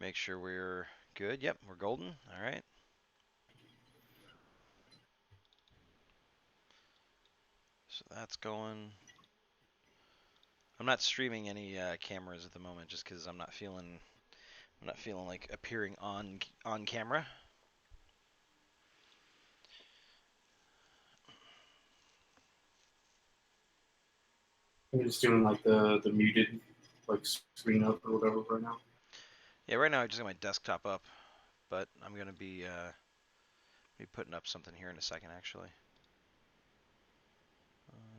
Make sure we're good. Yep, we're golden. All right. So that's going. I'm not streaming any cameras at the moment, just because I'm not feeling like appearing on camera. I'm just doing like the muted like screen up or whatever right now. Yeah, right now I just got my desktop up, but I'm gonna be putting up something here in a second, actually.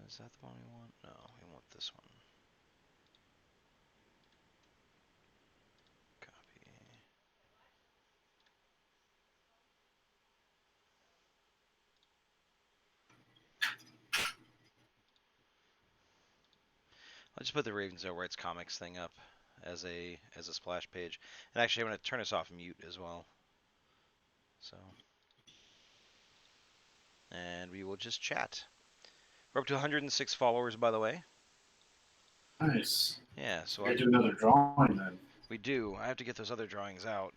Is that the one we want? No, we want this one. Copy. I'll just put the Ravensdale Writes Comics thing up as a splash page. And actually, I'm gonna turn this off mute as well. So, and we will just chat. We're up to 106 followers, by the way. Nice. Yeah, so We gotta do another drawing then. we do. I have to get those other drawings out.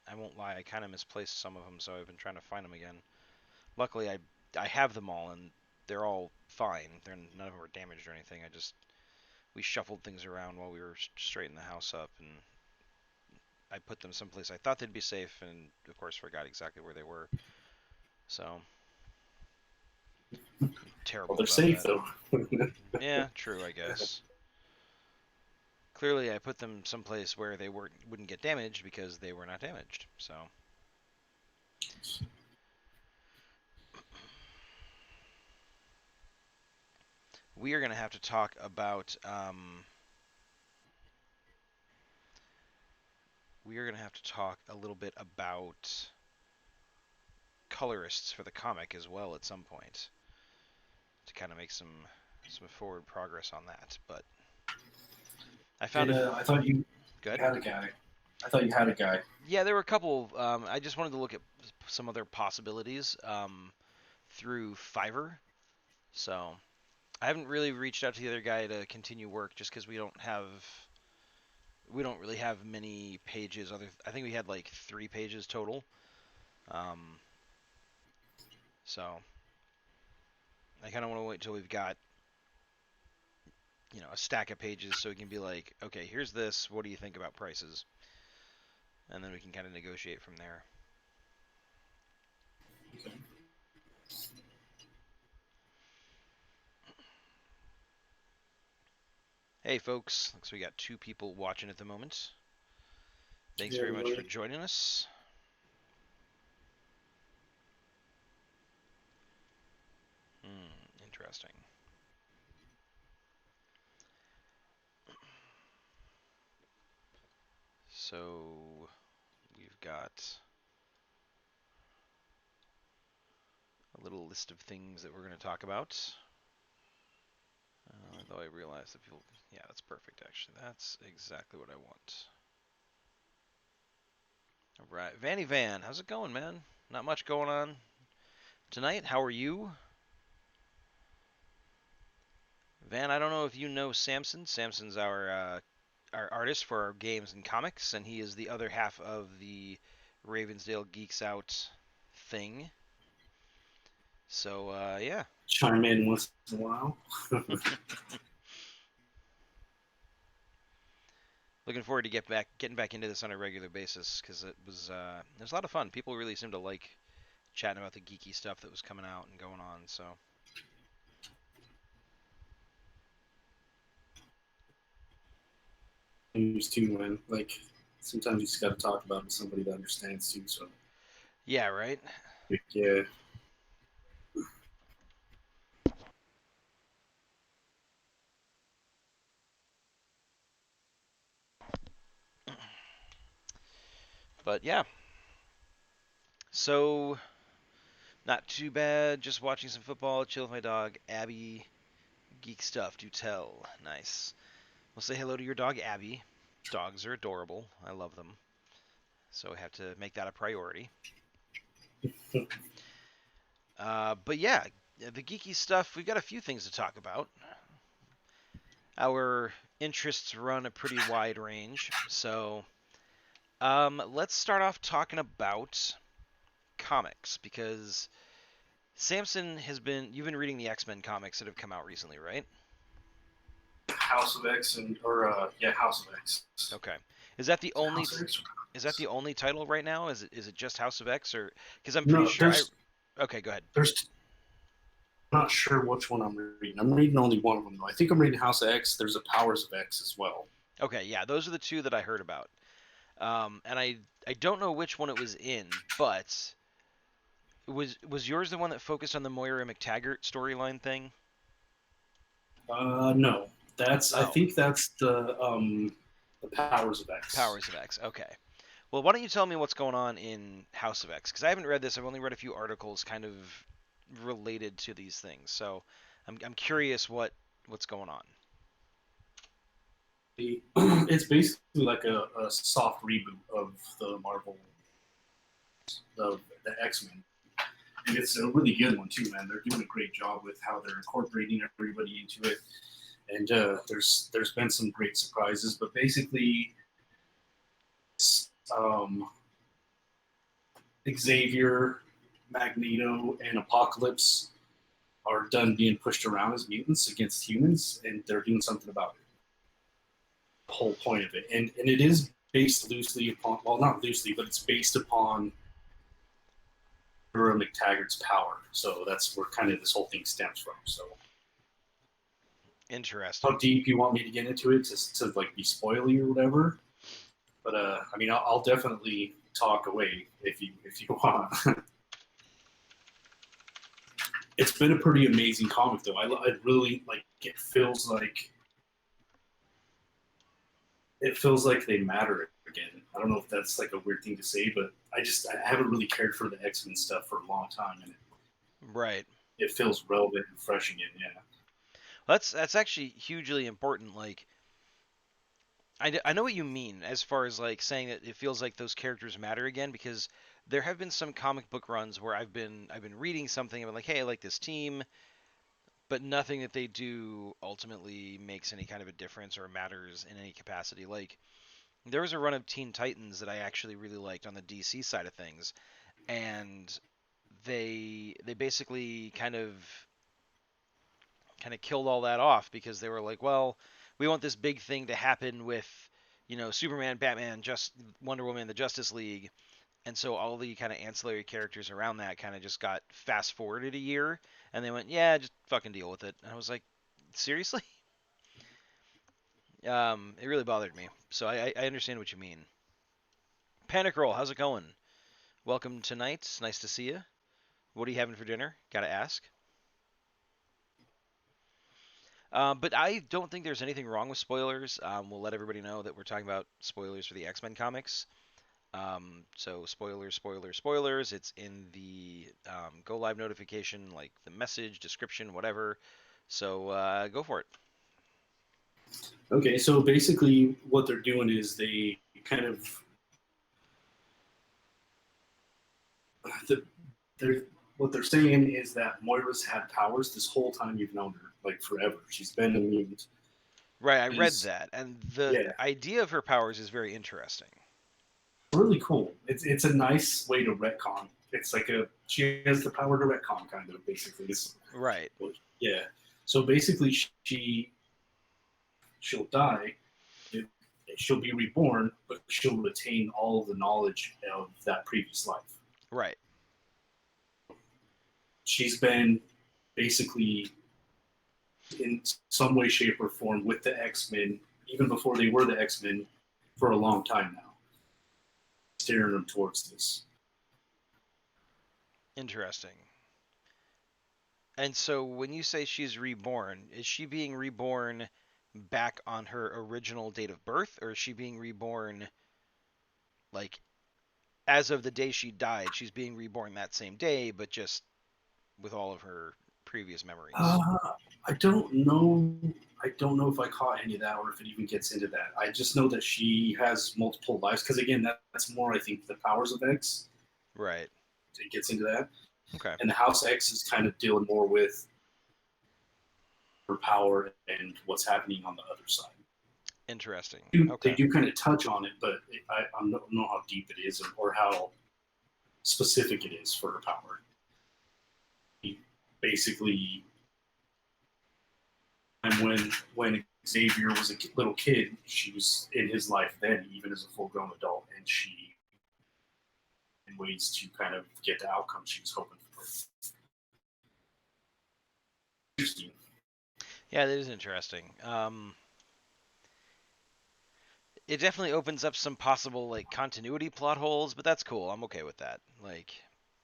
I won't lie, I kind of misplaced some of them, so I've been trying to find them again. Luckily, I have them all, and they're all fine. None of them were damaged or anything. We shuffled things around while we were straightening the house up, and I put them someplace I thought they'd be safe, and of course forgot exactly where they were. So I'm Well, terrible they're about safe that. though. Yeah, true, I guess. Clearly, I put them someplace where they wouldn't get damaged because they were not damaged. So we are going to have to talk about. We are going to have to talk a little bit about colorists for the comic as well at some point to kind of make some forward progress on that. But I found a. I thought you Good. had a guy. I thought you had a guy. Yeah, there were a couple. I just wanted to look at some other possibilities through Fiverr. So I haven't really reached out to the other guy to continue work just because we don't really have many pages. I think we had like 3 pages total. Um, so I kind of want to wait till we've got a stack of pages so we can be like, okay, here's this. What do you think about prices? And then we can kind of negotiate from there. Okay. Hey, folks. Looks like we got 2 people watching at the moment. Thanks Hey, very much for everybody. joining us. Interesting. So we've got a little list of things that we're going to talk about. Though I realize that people, yeah, that's perfect actually. That's exactly what I want. All right, Vanny Van, how's it going, man? Not much going on tonight. How are you, Van? I don't know if you know Samson. Samson's our artist for our games and comics, and he is the other half of the Ravensdale Geeks Out thing. So yeah. Chime in once in a while. Looking forward to getting back into this on a regular basis because it was a lot of fun. People really seemed to like chatting about the geeky stuff that was coming out and going on. So Used to when like sometimes you just got to talk about it with somebody that understands too. So yeah, right. yeah. But yeah, so not too bad. Just watching some football, chill with my dog Abby. Geek stuff, do tell. Nice. We'll say hello to your dog Abby. Dogs are adorable. I love them. So we have to make that a priority. But yeah, the geeky stuff. We've got a few things to talk about. Our interests run a pretty wide range, so Let's start off talking about comics because Samson has been. You've been reading the X-Men comics that have come out recently, right? House of X and or yeah, House of X. Okay. Is that the only? House of X. Is that the only title right now? Is it just House of X or? Because I'm pretty No, sure I. Okay, go ahead. there's I'm not sure which one I'm reading. I'm reading only one of them though. I think I'm reading House of X. There's a Powers of X as well. Okay, yeah, those are the two that I heard about. And I don't know which one it was in, but was yours the one that focused on the Moira McTaggart storyline thing? No, I Oh, think that's the Powers of X. Powers of X. Okay. Well, why don't you tell me what's going on in House of X? Because I haven't read this. I've only read a few articles kind of related to these things. So I'm curious what's going on. It's basically like a soft reboot of the Marvel of the X Men, and it's a really good one too, man. They're doing a great job with how they're incorporating everybody into it, and there's been some great surprises. But basically, um, Xavier, Magneto, and Apocalypse are done being pushed around as mutants against humans, and they're doing something about it. The whole point of it, and it is based loosely upon, well, not loosely, but it's based upon Laura McTaggart's power. So that's where kind of this whole thing stems from. So how Interesting. deep you want me to get into it to like be spoily or whatever? But I mean, I'll definitely talk away if you want. It's been a pretty amazing comic though. I really like. It feels like they matter again. I don't know if that's like a weird thing to say, but I haven't really cared for the X-Men stuff for a long time, and Right. it feels relevant and fresh again. Yeah. That's actually hugely important. Like I know what you mean as far as like saying that it feels like those characters matter again because there have been some comic book runs where I've been reading something and I'm like, hey, I like this team, but nothing that they do ultimately makes any kind of a difference or matters in any capacity. Like there was a run of Teen Titans that I actually really liked on the DC side of things, and they basically kind of killed all that off because they were like, well, we want this big thing to happen with Superman, Batman, just Wonder Woman, the Justice League, and so all the kind of ancillary characters around that kind of just got fast forwarded a year, and they went, yeah, just fucking deal with it. And I was like, seriously? It really bothered me. So I understand what you mean. Panic Roll, how's it going? Welcome tonight. Nice to see you. What are you having for dinner? Gotta ask. But I don't think there's anything wrong with spoilers. We'll let everybody know that we're talking about spoilers for the X-Men comics. So spoilers, spoilers, spoilers. It's in the go live notification, like the message, description, whatever. So go for it. Okay, so basically, what they're doing is they kind of the, they're what they're saying is that Moira's had powers this whole time you've known her, like forever. She's been a mutant. Right, I read Is that, and the Yeah, idea of her powers is very interesting. really cool. It's a nice way to retcon. It's like she has the power to retcon, kind of basically. Right, Yeah. So basically, she'll die. It, she'll be reborn, but she'll retain all of the knowledge of that previous life. right. She's been basically in some way, shape, or form with the X Men, even before they were the X Men, for a long time now, steering them towards this. Interesting. And so when you say she's reborn, is she being reborn back on her original date of birth, or is she being reborn like as of the day she died? She's being reborn that same day, but just with all of her previous memories. Uh, I don't know. I don't know if I caught any of that or if it even gets into that. I just know that she has multiple lives because again, that's more I think the powers of X. Right. It gets into that, Okay. and the House X is kind of dealing more with her power and what's happening on the other side. Interesting. They Okay. do kind of touch on it, but I don't know how deep it is or how specific it is for her power. He basically, and when Xavier was a little kid, she was in his life then, even as a full-grown adult, and she in ways to kind of get the outcome she was hoping for. Interesting. Yeah, that is interesting. It definitely opens up some possible like continuity plot holes, but that's cool. I'm okay with that. Like,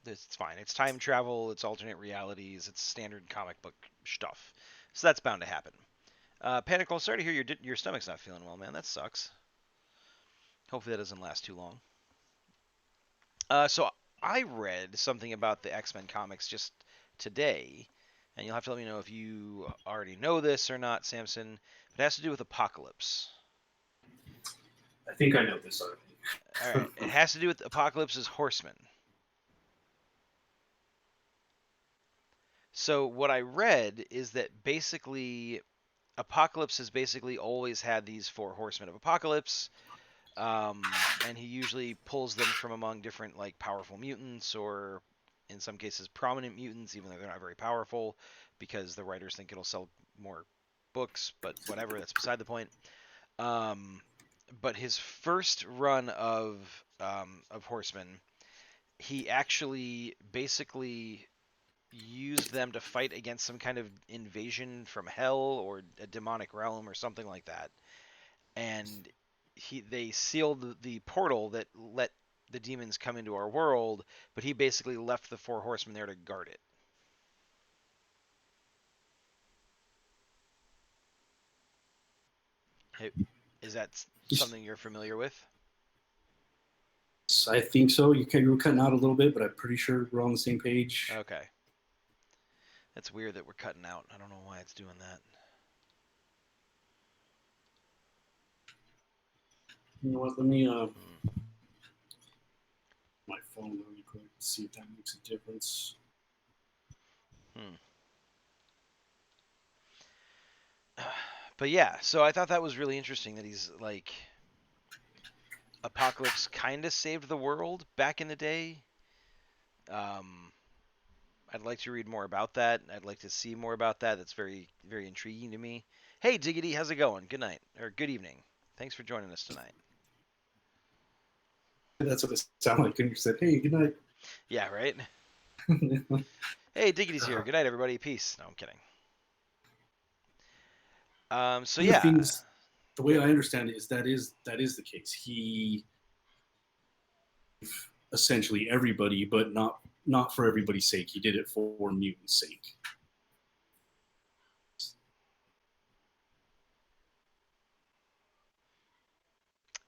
it's fine. It's time travel. It's alternate realities. It's standard comic book stuff. So that's bound to happen. Panicle, sorry to hear your stomach's not feeling well, man. That sucks. Hopefully that doesn't last too long. So I read something about the X Men comics just today, and you'll have to let me know if you already know this or not, Samson. It has to do with Apocalypse. I think I know this All already. right, it has to do with Apocalypse's Horsemen. So what I read is that basically Apocalypse has basically always had these four Horsemen of Apocalypse, and he usually pulls them from among different like powerful mutants or in some cases prominent mutants, even though they're not very powerful, because the writers think it'll sell more books. But whatever, that's beside the point. Um, but his first run of Horsemen, he actually basically used them to fight against some kind of invasion from hell or a demonic realm or something like that. And they sealed the portal that let the demons come into our world, but he basically left the four horsemen there to guard it. Hey, is that something you're familiar with? I think so. You were cutting out a little bit, but I'm pretty sure we're on the same page. Okay. That's weird that we're cutting out. I don't know why it's doing that. You know what? Let me Hmm. my phone really quick to see if that makes a difference. Hmm. But yeah, so I thought that was really interesting that he's like Apocalypse kind of saved the world back in the day. Um, I'd like to read more about that. I'd like to see more about that. That's very, very intriguing to me. Hey, Diggity, how's it going? Good night or good evening. Thanks for joining us tonight. That's what it sounded like when you said, "Hey, good night." Yeah, right. Hey, Diggity's here. Good night, everybody. Peace. No, I'm kidding. So One of the yeah, things, the way I understand it, is that is the case. He essentially everybody, but not for everybody's sake. He did it for mutants' sake.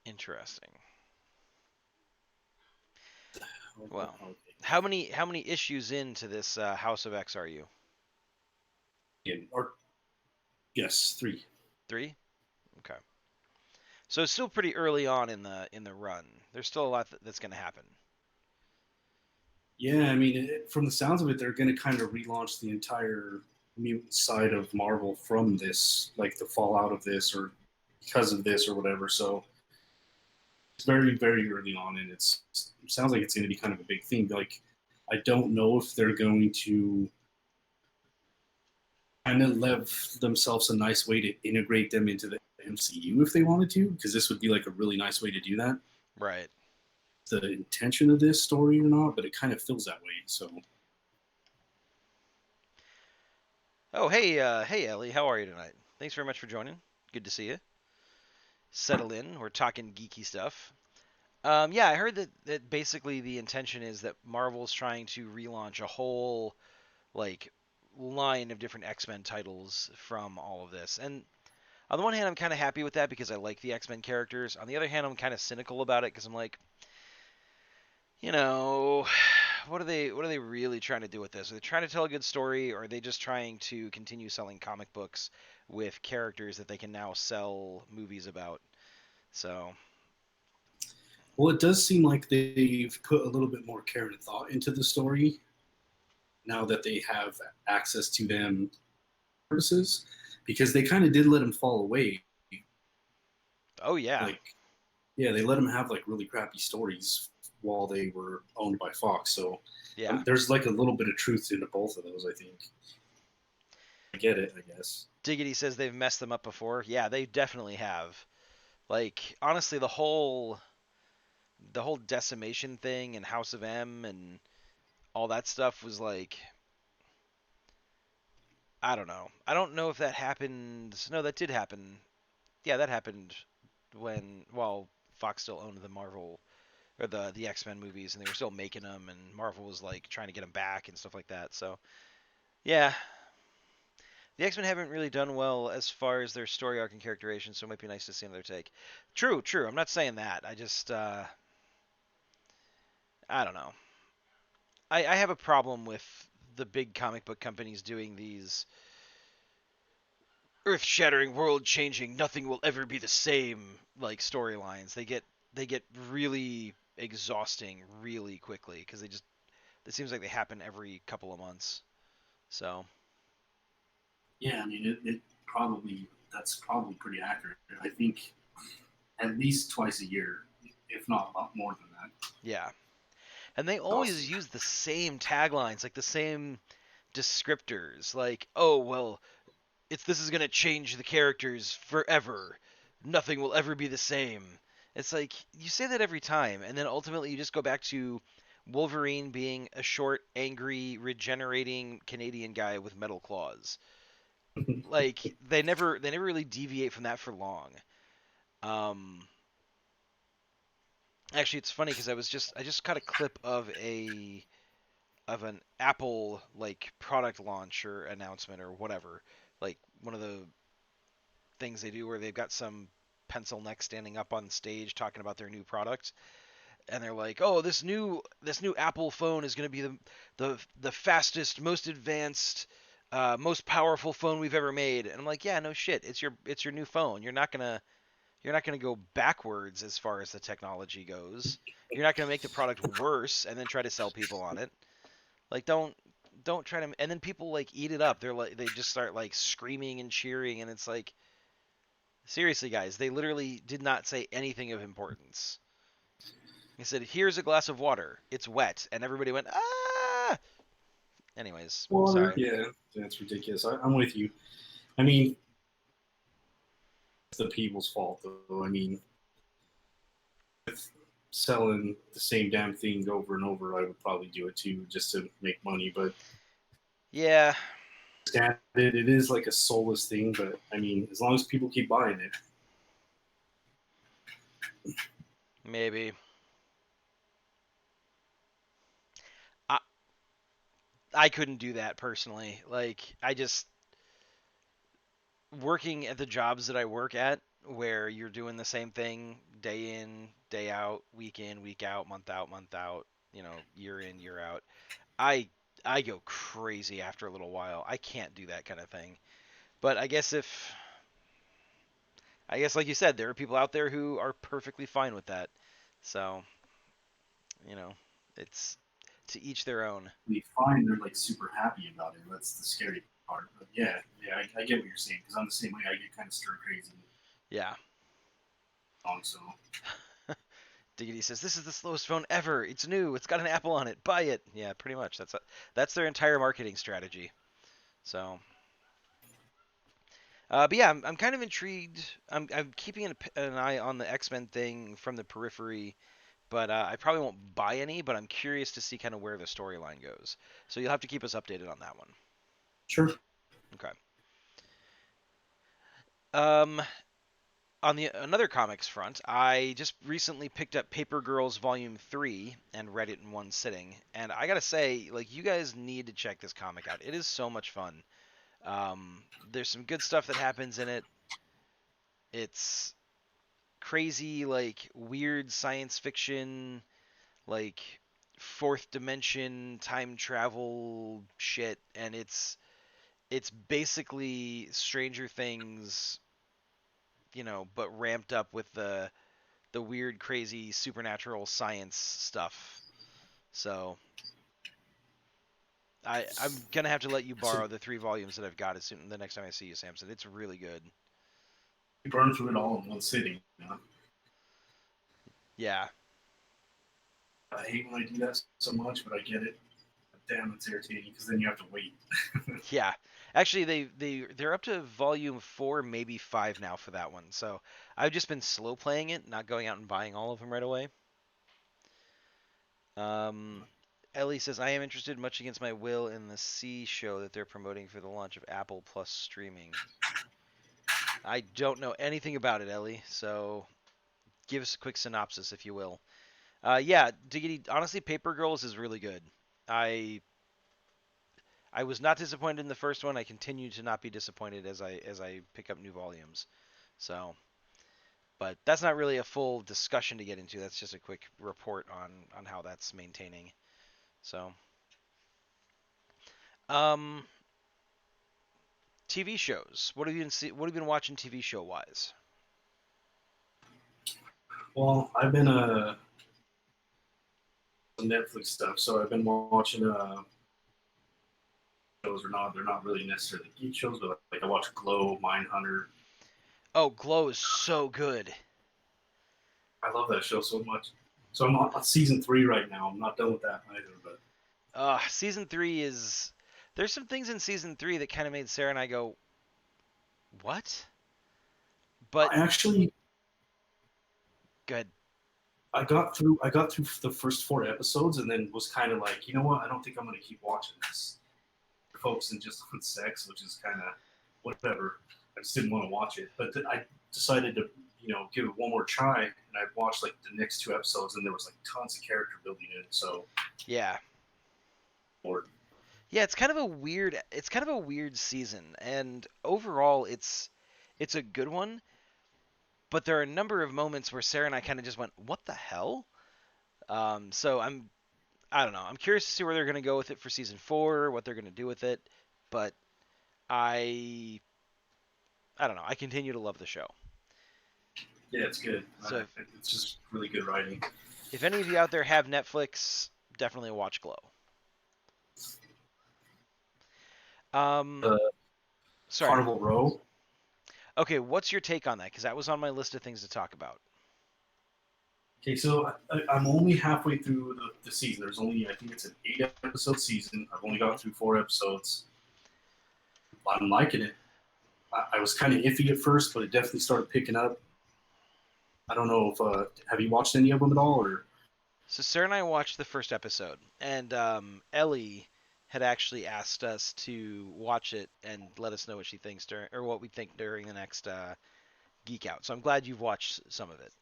interesting. Well, Okay. how many issues into this House of X are you? Or yes, 3. 3. Okay. So it's still pretty early on in the run. There's still a lot that's going to happen. Yeah, I mean, from the sounds of it, they're going to kind of relaunch the entire mutant side of Marvel from this, like the fallout of this, or because of this, or whatever. So it's very, very early on, and it sounds like it's going to be kind of a big thing. Like, I don't know if they're going to kind of leave themselves a nice way to integrate them into the MCU if they wanted to, because this would be like a really nice way to do that. Right. The intention of this story or not, but it kind of feels that way. So Oh, hey Ellie, how are you tonight? Thanks very much for joining. Good to see you. Settle in. We're talking geeky stuff. Yeah, I heard that basically the intention is that Marvel's trying to relaunch a whole like line of different X-Men titles from all of this. And on the one hand, I'm kind of happy with that because I like the X-Men characters. On the other hand, I'm kind of cynical about it because I'm like, you know, what are they really trying to do with this? Are they trying to tell a good story, or are they just trying to continue selling comic books with characters that they can now sell movies about? So, well, it does seem like they've put a little bit more care and thought into the story now that they have access to them services, because they kind of did let them fall away Oh yeah, Like, yeah, they let them have like really crappy stories while they were owned by Fox. So yeah. there's like a little bit of truth into both of those. I think I get it. I guess. Diggity says they've messed them up before. Yeah, they definitely have. Like honestly, the whole decimation thing and House of M and all that stuff was like, I don't know. I don't know if that happened. No, that did happen. Yeah, that happened when, well, Fox still owned the Marvel or the X-Men movies, and they were still making them, and Marvel was like trying to get them back and stuff like that. So yeah, the X-Men haven't really done well as far as their story arc and characterization, so it might be nice to see another take. True, true. I'm not saying that. I just I don't know. I have a problem with the big comic book companies doing these earth-shattering, world-changing, nothing will ever be the same like storylines. They get really exhausting really quickly because they just it seems like they happen every couple of months. So Yeah, I mean, it probably that's probably pretty accurate. I think at least twice a year, if not a lot more than that. yeah, and they Exhausting. always use the same taglines, like the same descriptors, like oh well, it's this is gonna change the characters forever. Nothing will ever be the same. It's like you say that every time, and then ultimately you just go back to Wolverine being a short, angry, regenerating Canadian guy with metal claws. Like they never really deviate from that for long. Um, Actually, it's funny because I just caught a clip of an Apple like product launch or announcement or whatever, like one of the things they do where they've got some pencil neck standing up on stage talking about their new product, and they're like, "Oh, this new Apple phone is going to be the fastest, most advanced, most powerful phone we've ever made." And I'm like, "Yeah, no shit. It's your new phone. You're not gonna go backwards as far as the technology goes. You're not gonna make the product worse and then try to sell people on it. Like don't try to. And then people like eat it up. They just start like screaming and cheering, and it's like seriously, guys, they literally did not say anything of importance. He said, "Here's a glass of water. It's wet," and everybody went ah. Anyways, Water, sorry. yeah, that's ridiculous. I'm with you. I mean, it's the people's fault, though. I mean, selling the same damn thing over and over, I would probably do it too, just to make money. But Yeah, it is like a soulless thing. But I mean, as long as people keep buying it, maybe. I I couldn't do that personally. Like I just working at the jobs that I work at, where you're doing the same thing day in, day week out, month out, year in, year out. I I go crazy after a little while. I can't do that kind of thing. But I guess like you said, there are people out there who are perfectly fine with that. So, you know, it's to each their own. they find they're like super happy about it. That's the scary part. But yeah, yeah, I get what you're saying because I'm the same way. I get kind of stir crazy Yeah. so Diggity says this is the slowest phone ever. It's new. It's got an Apple on it. Buy it. Yeah, pretty much. That's their entire marketing strategy. So, but yeah, I'm kind of intrigued. I'm keeping an eye on the X-Men thing from the periphery, but I probably won't buy any. But I'm curious to see kind of where the storyline goes. So you'll have to keep us updated on that one. sure. Okay. Um, on the another comics front, I just recently picked up Paper Girls Volume 3 and read it in one sitting. And I gotta say, like, you guys need to check this comic out. It is so much fun. There's some good stuff that happens in it. It's crazy, like, weird science fiction, like, fourth dimension time travel shit. And it's basically Stranger Things, but ramped up with the weird, crazy, supernatural science stuff. So I'm gonna have to let you So borrow the 3 volumes that I've got as soon the next time I see you, Samson. It's really good. You burn through it all in one sitting. You know? Yeah. I hate when I do that so much, but I get it. Damn, it's irritating because then you have to wait. Yeah. Actually, they're up to volume 4, maybe 5 now for that one. So I've just been slow playing it, not going out and buying all of them right away. Um, Ellie says, I am interested much against my will in the C show that they're promoting for the launch of Apple Plus streaming. I don't know anything about it, Ellie, so give us a quick synopsis, if you will. Yeah, Diggity, honestly, Paper Girls is really good. I I was not disappointed in the first one. I continue to not be disappointed as I pick up new volumes. So, but that's not really a full discussion to get into. That's just a quick report on how that's maintaining. So, um, TV shows. What have you been watching TV show wise? Well, I've been some Netflix stuff, so I've been watching shows or not. They're not really necessarily geek shows, but like I watch Glow, Mindhunter. Oh, Glow is so good. I love that show so much. So I'm on season 3 right now. I'm not done with that either, but Season 3 is there's some things in season 3 that kind of made Sarah and I go, "What?" But I actually good. I got through the first 4 episodes and then was kind of like, you know what? I don't think I'm gonna keep watching this. Focusing just on sex, which is kind of whatever. I just didn't want to watch it, but I decided to give it one more try, and I watched like the next 2 episodes, and there was like tons of character building in it. So, Yeah. or Yeah, it's kind of a weird season and overall it's a good one, but there are a number of moments where Sarah and I kind of just went, "What the hell?" So I don't know. I'm curious to see where they're going to go with it for season 4, what they're going to do with it, but I I don't know. I continue to love the show. yeah, it's good. So It's just really good writing. if any of you out there have Netflix, definitely watch Glow. Um, Uh, sorry. Carnival Row. Okay, what's your take on that? Because that was on my list of things to talk about. Okay, so I'm only halfway through the season. There's only I think it's an 8 episode season. I've only Hmm. got through 4 episodes. I'm liking it. I was kind of iffy at first, but it definitely started picking up. I don't know if have you watched any of them at all, or So Sarah and I watched the first episode, and Ellie had actually asked us to watch it and let us know what she thinks during, or what we think during the next Geek Out. So I'm glad you've watched some of it.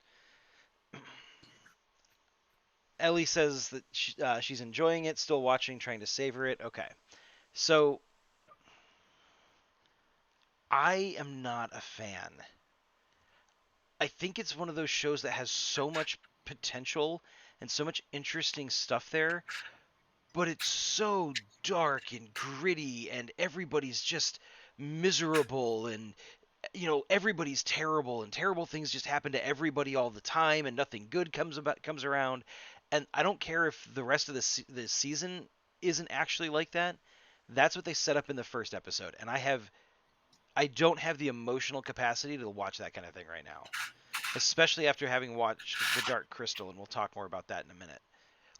Ellie says that she's enjoying it, still watching, trying to savor it. Okay, so I am not a fan. I think it's one of those shows that has so much potential and so much interesting stuff there, but it's so dark and gritty and everybody's just miserable and everybody's terrible and terrible things just happen to everybody all the time and nothing good comes around, and I don't care if the rest of the season isn't actually like that. That's what they set up in the first episode, and I don't have the emotional capacity to watch that kind of thing right now, especially after having watched The Dark Crystal, and we'll talk more about that in a minute.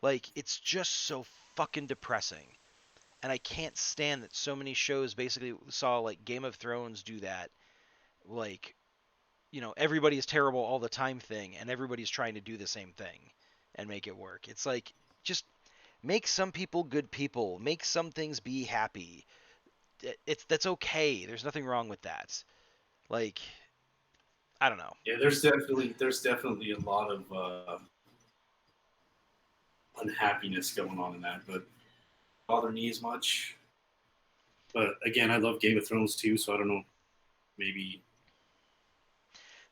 Like, it's just so fucking depressing, and I can't stand that so many shows basically saw like Game of Thrones do that. Like, everybody is terrible all the time thing, and everybody's trying to do the same thing and make it work. It's like, just make some people good people, make some things be happy. That's okay. There's nothing wrong with that. Like, I don't know. yeah, there's definitely a lot of unhappiness going on in that, but bother me as much. But again, I love Game of Thrones too, so I don't know. Maybe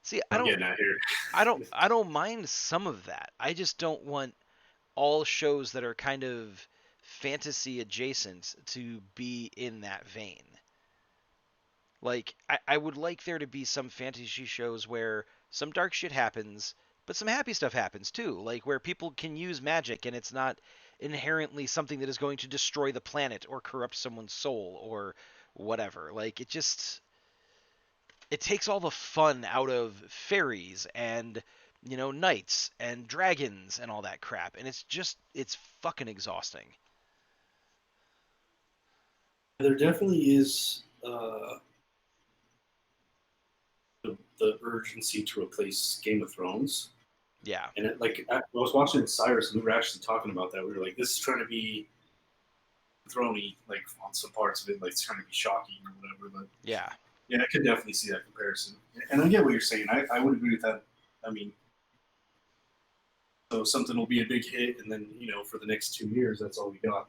See, I'm getting out here. I don't mind some of that. I just don't want all shows that are kind of fantasy adjacent to be in that vein. Like, I would like there to be some fantasy shows where some dark shit happens, but some happy stuff happens too. Like, where people can use magic and it's not inherently something that is going to destroy the planet or corrupt someone's soul or whatever. Like, it just. it takes all the fun out of fairies and knights and dragons and all that crap, and it's fucking exhausting. There definitely is the urgency to replace Game of Thrones. Yeah, And like I was watching Cyrus, and we were actually talking about that. We were like, this is trying to be throny, like on some parts of it, like it's trying to be shocking or whatever. But yeah, yeah, I could definitely see that comparison. And I get what you're saying. I would agree with that. I mean, so something will be a big hit, and then for the next 2 years, that's all we got.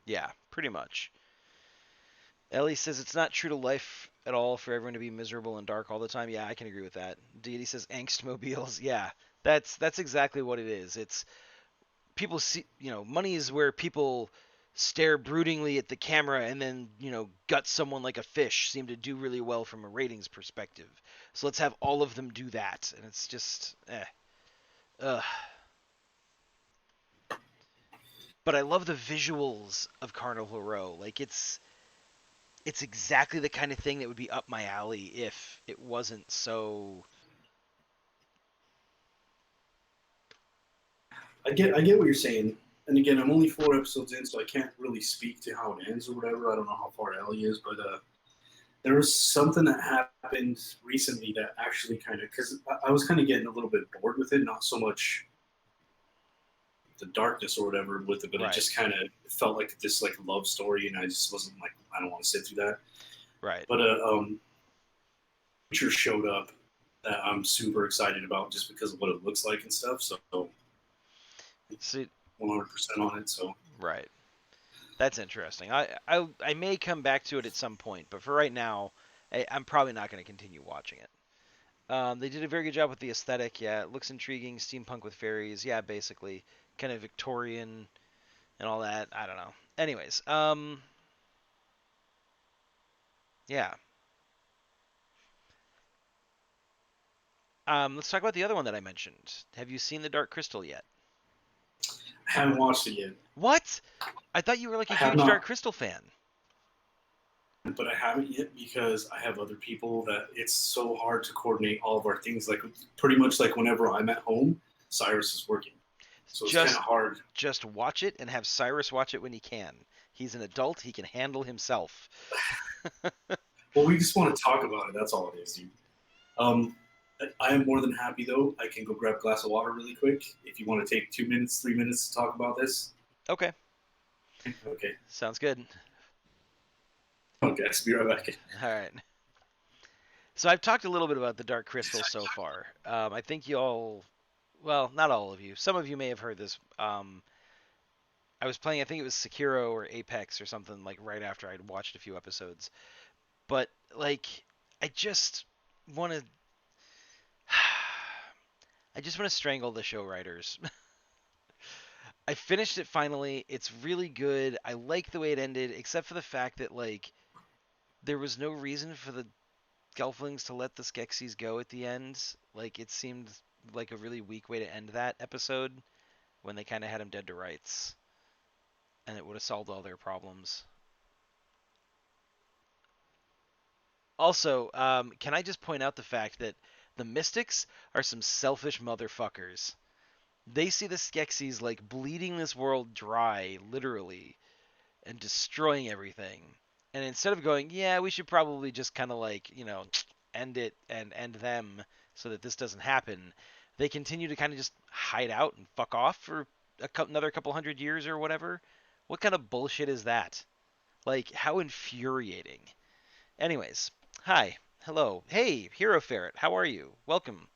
yeah, pretty much. Ellie says it's not true to life at all for everyone to be miserable and dark all the time. Yeah, I can agree with that. Deity says angst mobiles. Yeah, that's exactly what it is. It's people see, money is where people stare broodingly at the camera and then, gut someone like a fish seem to do really well from a ratings perspective. So let's have all of them do that. And it's just, Ugh. But I love the visuals of Carnival Row. Like it's exactly the kind of thing that would be up my alley if it wasn't so. I get what you're saying. And again, I'm only 4 episodes in, so I can't really speak to how it ends or whatever. I don't know how far Ellie is, but there was something that happened recently that actually kind of because I was kind of getting a little bit bored with it, not so much the darkness or whatever with it, but it Right, just kind of felt like this like love story, and I just wasn't like I don't want to sit through that. right. But feature showed up that I'm super excited about just because of what it looks like and stuff. So See, 100% on it. So right. That's interesting. I may come back to it at some point, but for right now, I'm probably not going to continue watching it. They did a very good job with the aesthetic. Yeah, it looks intriguing. Steampunk with fairies. Yeah, basically, kind of Victorian and all that. I don't know. Anyways, yeah. Let's talk about the other one that I mentioned. Have you seen the Dark Crystal yet? I haven't watched it yet. What? I thought you were like a I have huge Dark not, Crystal fan. but I haven't yet because I have other people that it's so hard to coordinate all of our things. Like pretty much like whenever I'm at home, Cyrus is working, so it's kind Just of hard. just watch it and have Cyrus watch it when he can. He's an adult. He can handle himself. Well, we just want to talk about it. That's all it is, dude. Um, I am more than happy though. I can go grab a glass of water really quick if you want to take 2 minutes, 3 minutes to talk about this. Okay, Okay. sounds good. Okay, so be right back. All right. So I've talked a little bit about the Dark Crystal so far. I think you all, well, not all of you. Some of you may have heard this. I was playing, I think it was Sekiro or Apex or something like right after I'd watched a few episodes. But like, I just want to, I just want to strangle the show writers. I finished it finally. It's really good. I like the way it ended, except for the fact that like there was no reason for the Gelflings to let the Skeksis go at the end. Like it seemed like a really weak way to end that episode when they kind of had him dead to rights, and it would have solved all their problems. Also, can I just point out the fact that the Mystics are some selfish motherfuckers. They see the Skeksis like bleeding this world dry, literally, and destroying everything. And instead of going, yeah, we should probably just kind of like, end it and end them so that this doesn't happen, they continue to kind of just hide out and fuck off for another couple hundred years or whatever. What kind of bullshit is that? Like, how infuriating. Anyways, hi, hello, hey, Hero Ferret, how are you? Welcome.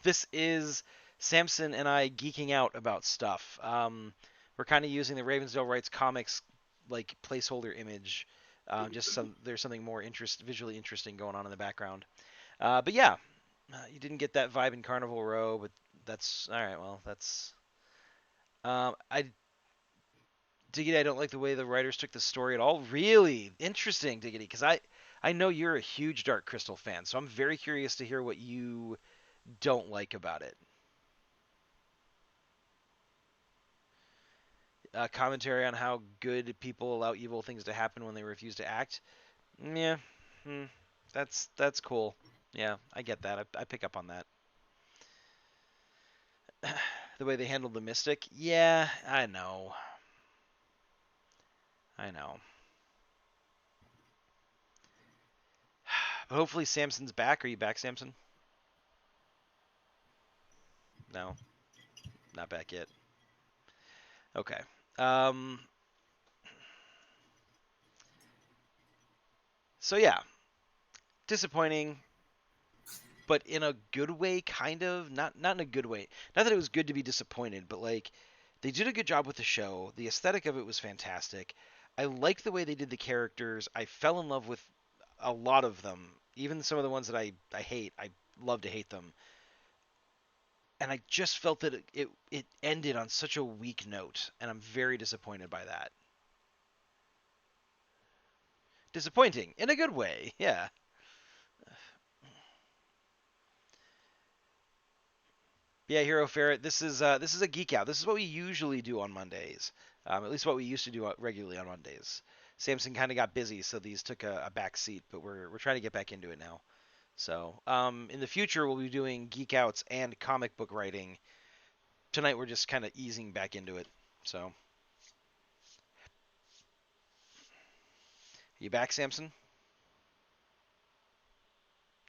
This is Samson and I geeking out about stuff. We're kind of using the Ravensdale Writes comics like placeholder image. Just there's something more visually interesting going on in the background. But yeah, you didn't get that vibe in Carnival Row, but that's all right. Well, that's I Diggity. I don't like the way the writers took the story at all. Really interesting, Diggity, because I know you're a huge Dark Crystal fan, so I'm very curious to hear what you don't like about it. Commentary on how good people allow evil things to happen when they refuse to act. Yeah, hmm, that's cool. Yeah, I get that. I pick up on that. The way they handled the Mystic. Yeah, I know. I know. But hopefully Samson's back. Are you back, Samson? No, not back yet. Okay. Um. So yeah, disappointing, but in a good way, kind of. Not in a good way. Not that it was good to be disappointed, but like they did a good job with the show. The aesthetic of it was fantastic. I liked the way they did the characters. I fell in love with a lot of them, even some of the ones that I hate. I love to hate them, and I just felt that it ended on such a weak note, and I'm very disappointed by that. Disappointing in a good way, yeah. Yeah, Hero Ferret. This is a geek out. This is what we usually do on Mondays. At least what we used to do regularly on Mondays. Samson kind of got busy, so these took a back seat, but we're trying to get back into it now. So in the future, we'll be doing geek outs and comic book writing. Tonight, we're just kind of easing back into it. So, you back, Samson?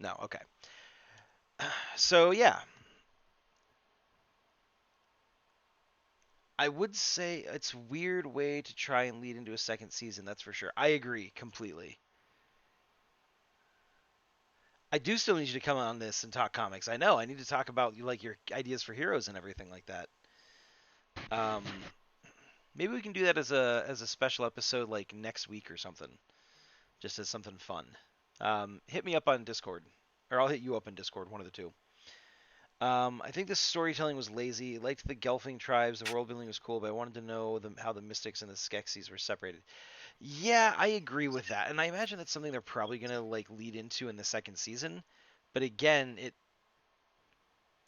No. Okay. So yeah, I would say it's a weird way to try and lead into a second season. That's for sure. I agree completely. I do still need you to come on this and talk comics. I know. I need to talk about like your ideas for heroes and everything like that. Um, maybe we can do that as a special episode like next week or something, just as something fun. Hit me up on Discord, or I'll hit you up in Discord, one of the two. I think the storytelling was lazy. I liked the Gelfling tribes. The world building was cool, but I wanted to know how the Mystics and the Skeksis were separated. Yeah, I agree with that, and I imagine that's something they're probably gonna like lead into in the second season. But again,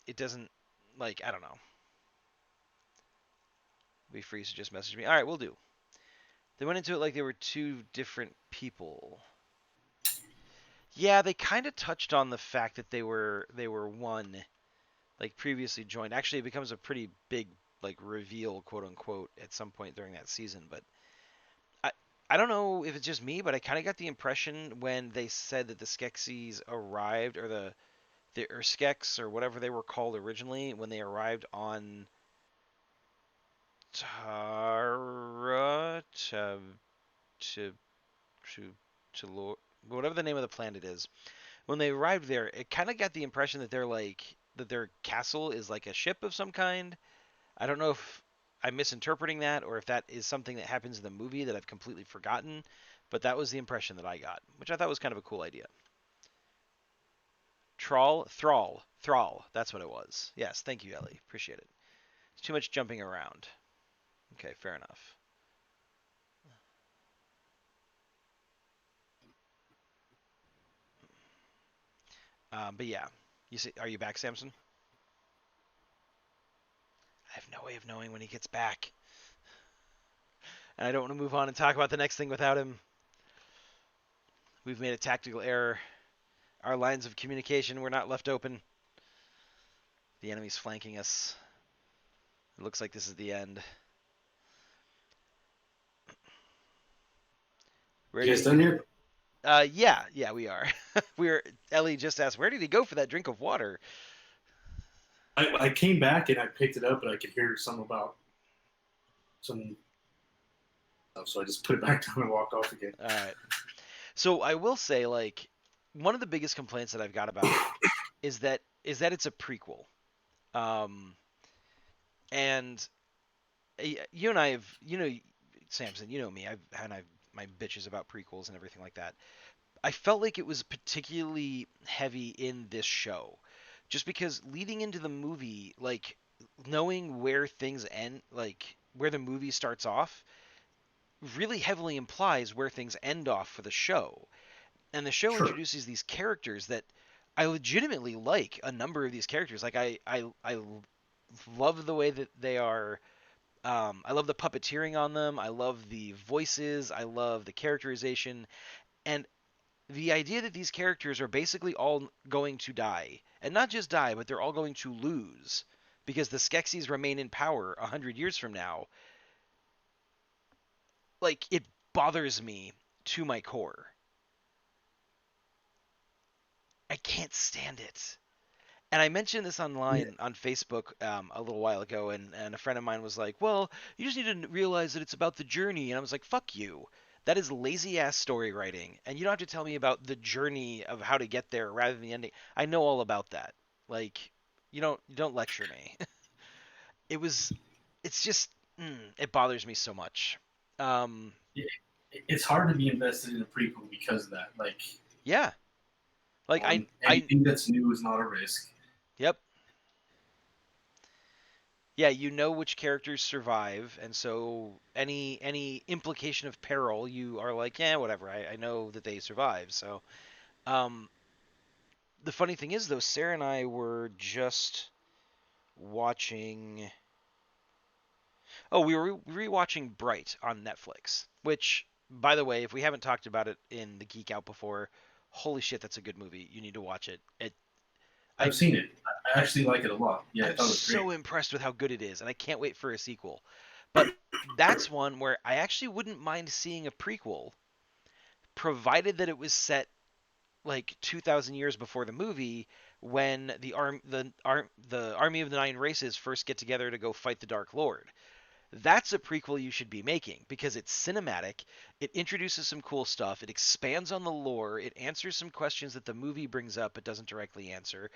it doesn't like I don't know. Be free to just message me. All right, we'll do. They went into it like they were two different people. Yeah, they kind of touched on the fact that they were one, like previously joined. Actually, it becomes a pretty big like reveal, quote unquote, at some point during that season. But I I don't know if it's just me, but I kind of got the impression when they said that the Skeksis arrived, or the Urskeks or whatever they were called originally, when they arrived on Tara to to to Lord, whatever the name of the planet is. When they arrived there, it kind of got the impression that their castle is like a ship of some kind. I don't know if I'm misinterpreting that or if that is something that happens in the movie that I've completely forgotten, but that was the impression that I got, which I thought was kind of a cool idea. Thrall. That's what it was. Yes, thank you, Ellie. Appreciate it. It's too much jumping around. Okay, fair enough. But yeah, you see, are you back, Samson? I have no way of knowing when he gets back, and I don't want to move on and talk about the next thing without him. We've made a tactical error. Our lines of communication were not left open. The enemy's flanking us. It looks like this is the end. Where You did guys he? done here? Yeah, we are. We're. Ellie just asked, where did he go for that drink of water? I came back and I picked it up, and I could hear some about some stuff, so I just put it back down and walked off again. All right. So I will say, like, one of the biggest complaints that I've got about it is that it's a prequel. Um, and you and I have, Samson, you know me. I've my bitches about prequels and everything like that. I felt like it was particularly heavy in this show, just because leading into the movie, like knowing where things end, like where the movie starts off, really heavily implies where things end off for the show. And the show Sure. introduces these characters that I legitimately like a number of these characters. Like I love the way that they are. I love the puppeteering on them. I love the voices. I love the characterization. And the idea that these characters are basically all going to die, and not just die, but they're all going to lose because the Skeksis remain in power 100 years from now, like it bothers me to my core. I can't stand it. And I mentioned this Yeah, online on Facebook a little while ago, and a friend of mine was like, "Well, you just need to realize that it's about the journey." And I was like, "Fuck you. That is lazy ass story writing, and you don't have to tell me about the journey of how to get there rather than the ending. I know all about that. Like, you don't lecture me." It was, it's just, it bothers me so much. Um, yeah, it's hard to be invested in a prequel because of that. Like, yeah, like anything that's new is not a risk. yep, yeah, you know which characters survive, and so any implication of peril, you are like, yeah, whatever. I know that they survive. So, um, the funny thing is, though, Sarah and I were just watching. Oh, we were rewatching Bright on Netflix. Which, by the way, if we haven't talked about it in the Geek Out before, holy shit, that's a good movie. You need to watch it. I've I seen it. I I'm actually like it a lot. Yeah, I I'm thought it was great. so impressed with how good it is, and I can't wait for a sequel. But that's one where I actually wouldn't mind seeing a prequel, provided that it was set like 2,000 years before the movie, when the army of the nine races first get together to go fight the Dark Lord. That's a prequel you should be making because it's cinematic, it introduces some cool stuff, it expands on the lore, it answers some questions that the movie brings up but doesn't directly answer.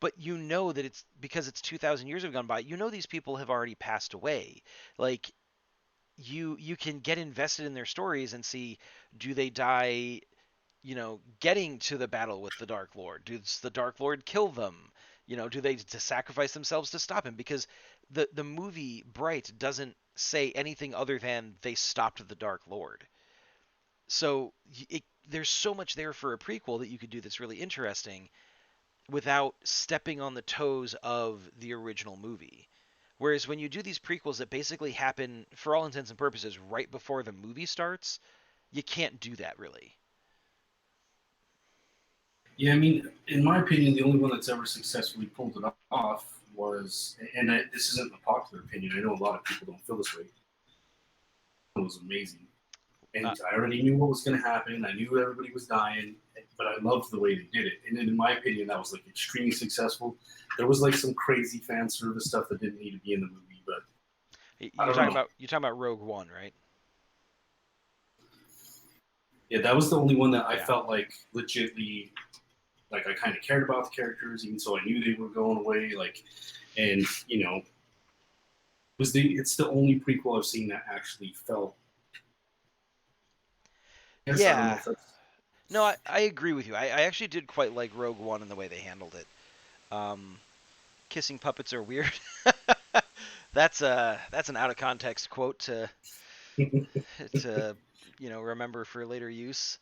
But you know that it's because it's 2,000 years have gone by. You know these people have already passed away. Like, you can get invested in their stories and see, do they die, getting to the battle with the Dark Lord? Does the Dark Lord kill them? Do they to sacrifice themselves to stop him? Because the movie Bright doesn't say anything other than they stopped the Dark Lord. So there's so much there for a prequel that you could do that's really interesting without stepping on the toes of the original movie. Whereas when you do these prequels that basically happen, for all intents and purposes, right before the movie starts, you can't do that really. Yeah, I mean, in my opinion, the only one that's ever successfully pulled it off was, and this isn't a popular opinion. I know a lot of people don't feel this way. It was amazing, Uh, and I already knew what was going to happen. I knew everybody was dying, but I loved the way they did it. And in my opinion, that was like extremely successful. There was like some crazy fan service stuff that didn't need to be in the movie, but I you're don't talking know. about you're talking about Rogue One, right? Yeah, that was the only one that I Yeah. felt like legitly, like I kind of cared about the characters, even so I knew they were going away. Like, and it's the only prequel I've seen that actually felt. Yes, I don't know Yeah. if that's. No, I agree with you. I actually did quite like Rogue One and the way they handled it. Um, Kissing puppets are weird. That's an out of context quote to remember for later use.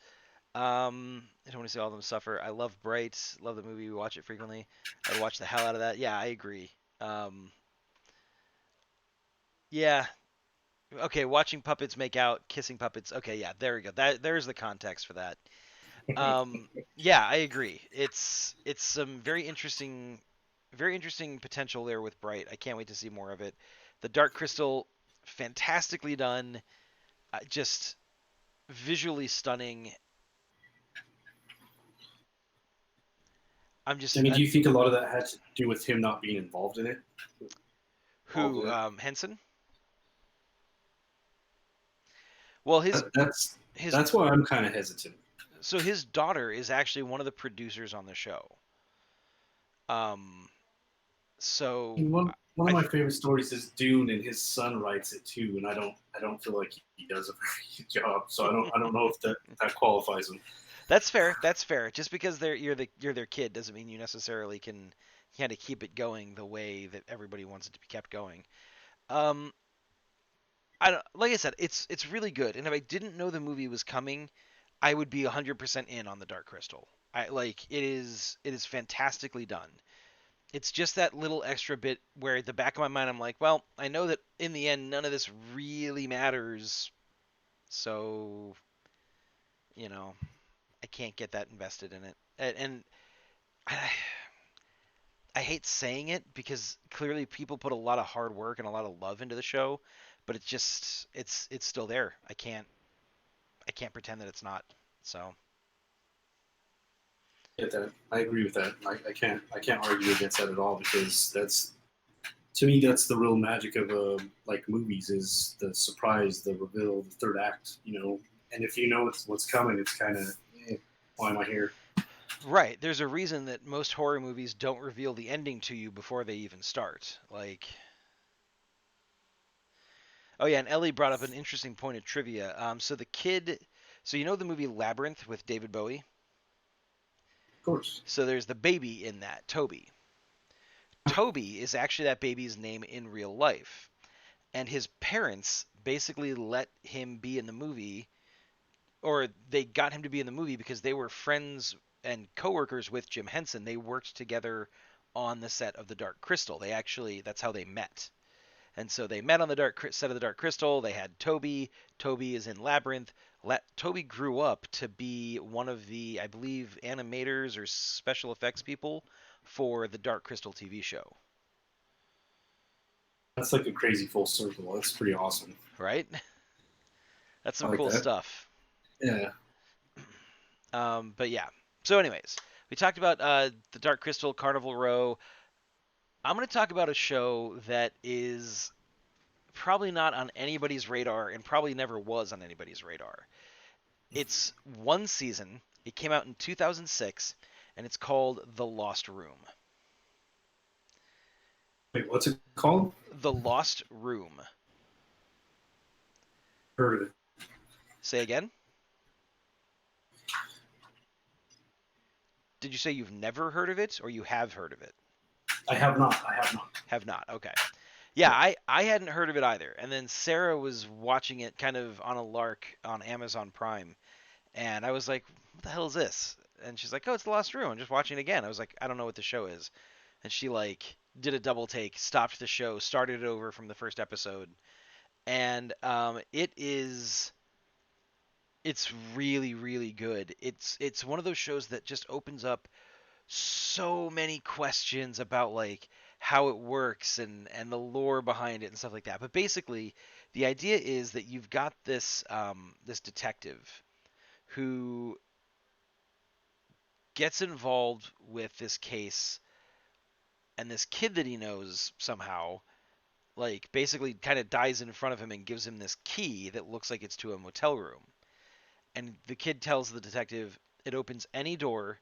I don't want to see all of them suffer. I love Bright, love the movie. We watch it frequently. I would watch the hell out of that. Yeah, I agree. Um, yeah. Okay, watching puppets make out, kissing puppets. Okay, yeah, there we go. There's the context for that. Um, yeah, I agree. It's some very interesting potential there with Bright. I can't wait to see more of it. The Dark Crystal, fantastically done. Just visually stunning. I'm I just mean, do you think a lot of that had to do with him not being involved in it? Involved who in it? Henson. Well, That's his that's why I'm kind of hesitant. so his daughter is actually one of the producers on the show. Um, so One of I my favorite stories is Dune, and his son writes it too, and I don't feel like he does a very good job. So I don't know if that qualifies him. That's fair. That's fair. Just because you're their kid doesn't mean you necessarily can kind of keep it going the way that everybody wants it to be kept going. Um, I don't, like I said, it's really good. And if I didn't know the movie was coming, I would be 100% in on the Dark Crystal. I like it is fantastically done. It's just that little extra bit where at the back of my mind I'm like, well, I know that in the end none of this really matters. So, you know, I can't get that invested in it. And I, I hate saying it because clearly people put a lot of hard work and a lot of love into the show, but it's still there. I can't pretend that it's not. So Get that. I agree with that. I can't argue against that at all because that's to me that's the real magic of like movies is the surprise, the reveal, the third act. And if you know what's coming, it's kind of why am I here? right, there's a reason that most horror movies don't reveal the ending to you before they even start. Like, oh yeah, and Ellie brought up an interesting point of trivia. So the kid, so you know the movie Labyrinth with David Bowie. Of course. So there's the baby in that, Toby. Toby is actually that baby's name in real life, and his parents basically let him be in the movie, or they got him to be in the movie because they were friends and coworkers with Jim Henson. They worked together on the set of The Dark Crystal. They actually that's how they met. And so they met on the set of the Dark Crystal. They had Toby. Toby is in Labyrinth. Toby grew up to be one of the, I believe, animators or special effects people for the Dark Crystal TV show. That's like a crazy full circle. That's pretty awesome. Right? That's I some like cool that. stuff. Yeah. But yeah. So, anyways, we talked about the Dark Crystal, Carnival Row. I'm going to talk about a show that is probably not on anybody's radar and probably never was on anybody's radar. It's one season. It came out in 2006, and it's called The Lost Room. Wait, what's it called? The Lost Room. Heard of it. Say again? Did you say you've never heard of it or you have heard of it? I have not. I have not. Have not. Okay. Yeah, I hadn't heard of it either. And then Sarah was watching it kind of on a lark on Amazon Prime. And I was like, what the hell is this? And she's like, oh, it's The Lost Room. I'm just watching it again. I was like, I don't know what the show is. And she like did a double take, stopped the show, started it over from the first episode. And it's really really good. It's one of those shows that just opens up so many questions about like how it works and the lore behind it and stuff like that. But basically, the idea is that you've got this detective who gets involved with this case, and this kid that he knows somehow like basically kind of dies in front of him and gives him this key that looks like it's to a motel room. And the kid tells the detective it opens any door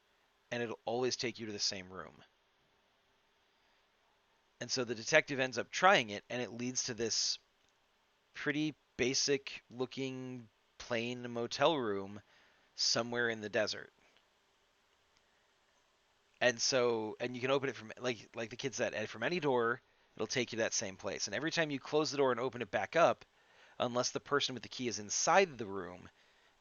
and it'll always take you to the same room. And so the detective ends up trying it, and it leads to this pretty basic looking plain motel room somewhere in the desert. And you can open it from like the kid said, from any door, it'll take you to that same place. And every time you close the door and open it back up, unless the person with the key is inside the room,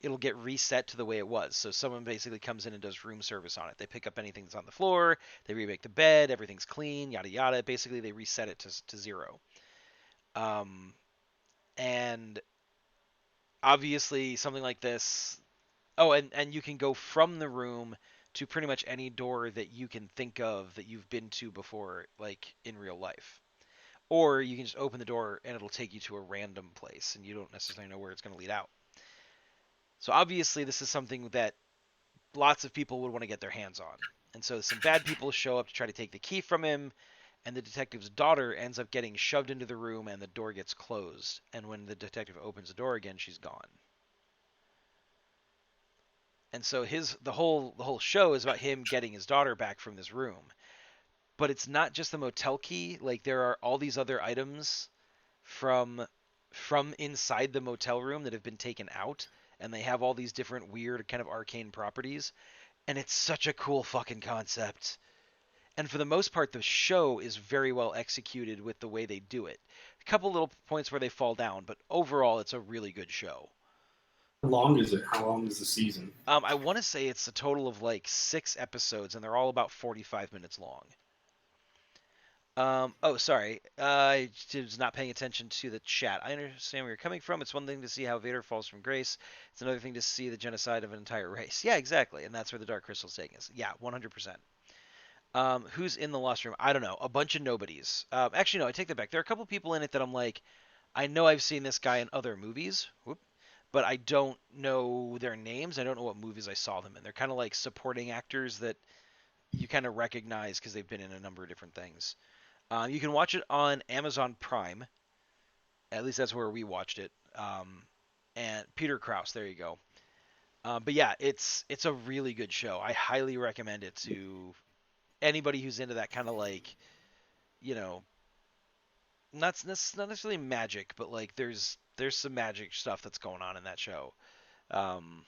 it'll get reset to the way it was. So someone basically comes in and does room service on it. They pick up anything that's on the floor, they remake the bed, everything's clean, yada yada. Basically, they reset it to zero. Um, and obviously, something like this. Oh, and you can go from the room to pretty much any door that you can think of that you've been to before, like in real life. Or you can just open the door and it'll take you to a random place, and you don't necessarily know where it's going to lead out. So obviously, this is something that lots of people would want to get their hands on. And so some bad people show up to try to take the key from him, and the detective's daughter ends up getting shoved into the room and the door gets closed. And when the detective opens the door again, she's gone. And so the whole show is about him getting his daughter back from this room. But it's not just the motel key, like there are all these other items from from inside the motel room that have been taken out, and they have all these different weird kind of arcane properties, and it's such a cool fucking concept. And for the most part, the show is very well executed with the way they do it. A couple little points where they fall down, but overall, it's a really good show. How long is it? How long is the season? I want to say it's a total of like 6 episodes, and they're all about 45 minutes long. Oh, sorry. I was not paying attention to the chat. I understand where you're coming from. It's one thing to see how Vader falls from grace. It's another thing to see the genocide of an entire race. Yeah, exactly. And that's where the Dark Crystal's taking us. Yeah, 100%. Who's in the Lost Room? I don't know. A bunch of nobodies. Actually, no, I take that back. There are a couple people in it that I'm like, I know I've seen this guy in other movies. Whoop. But I don't know their names. I don't know what movies I saw them in. They're kind of like supporting actors that you kind of recognize because they've been in a number of different things. You can watch it on Amazon Prime. At least that's where we watched it. And Peter Krause, there you go. But yeah, it's a really good show. I highly recommend it to anybody who's into that kind of like, you know, not necessarily magic, but like there's some magic stuff that's going on in that show. Um,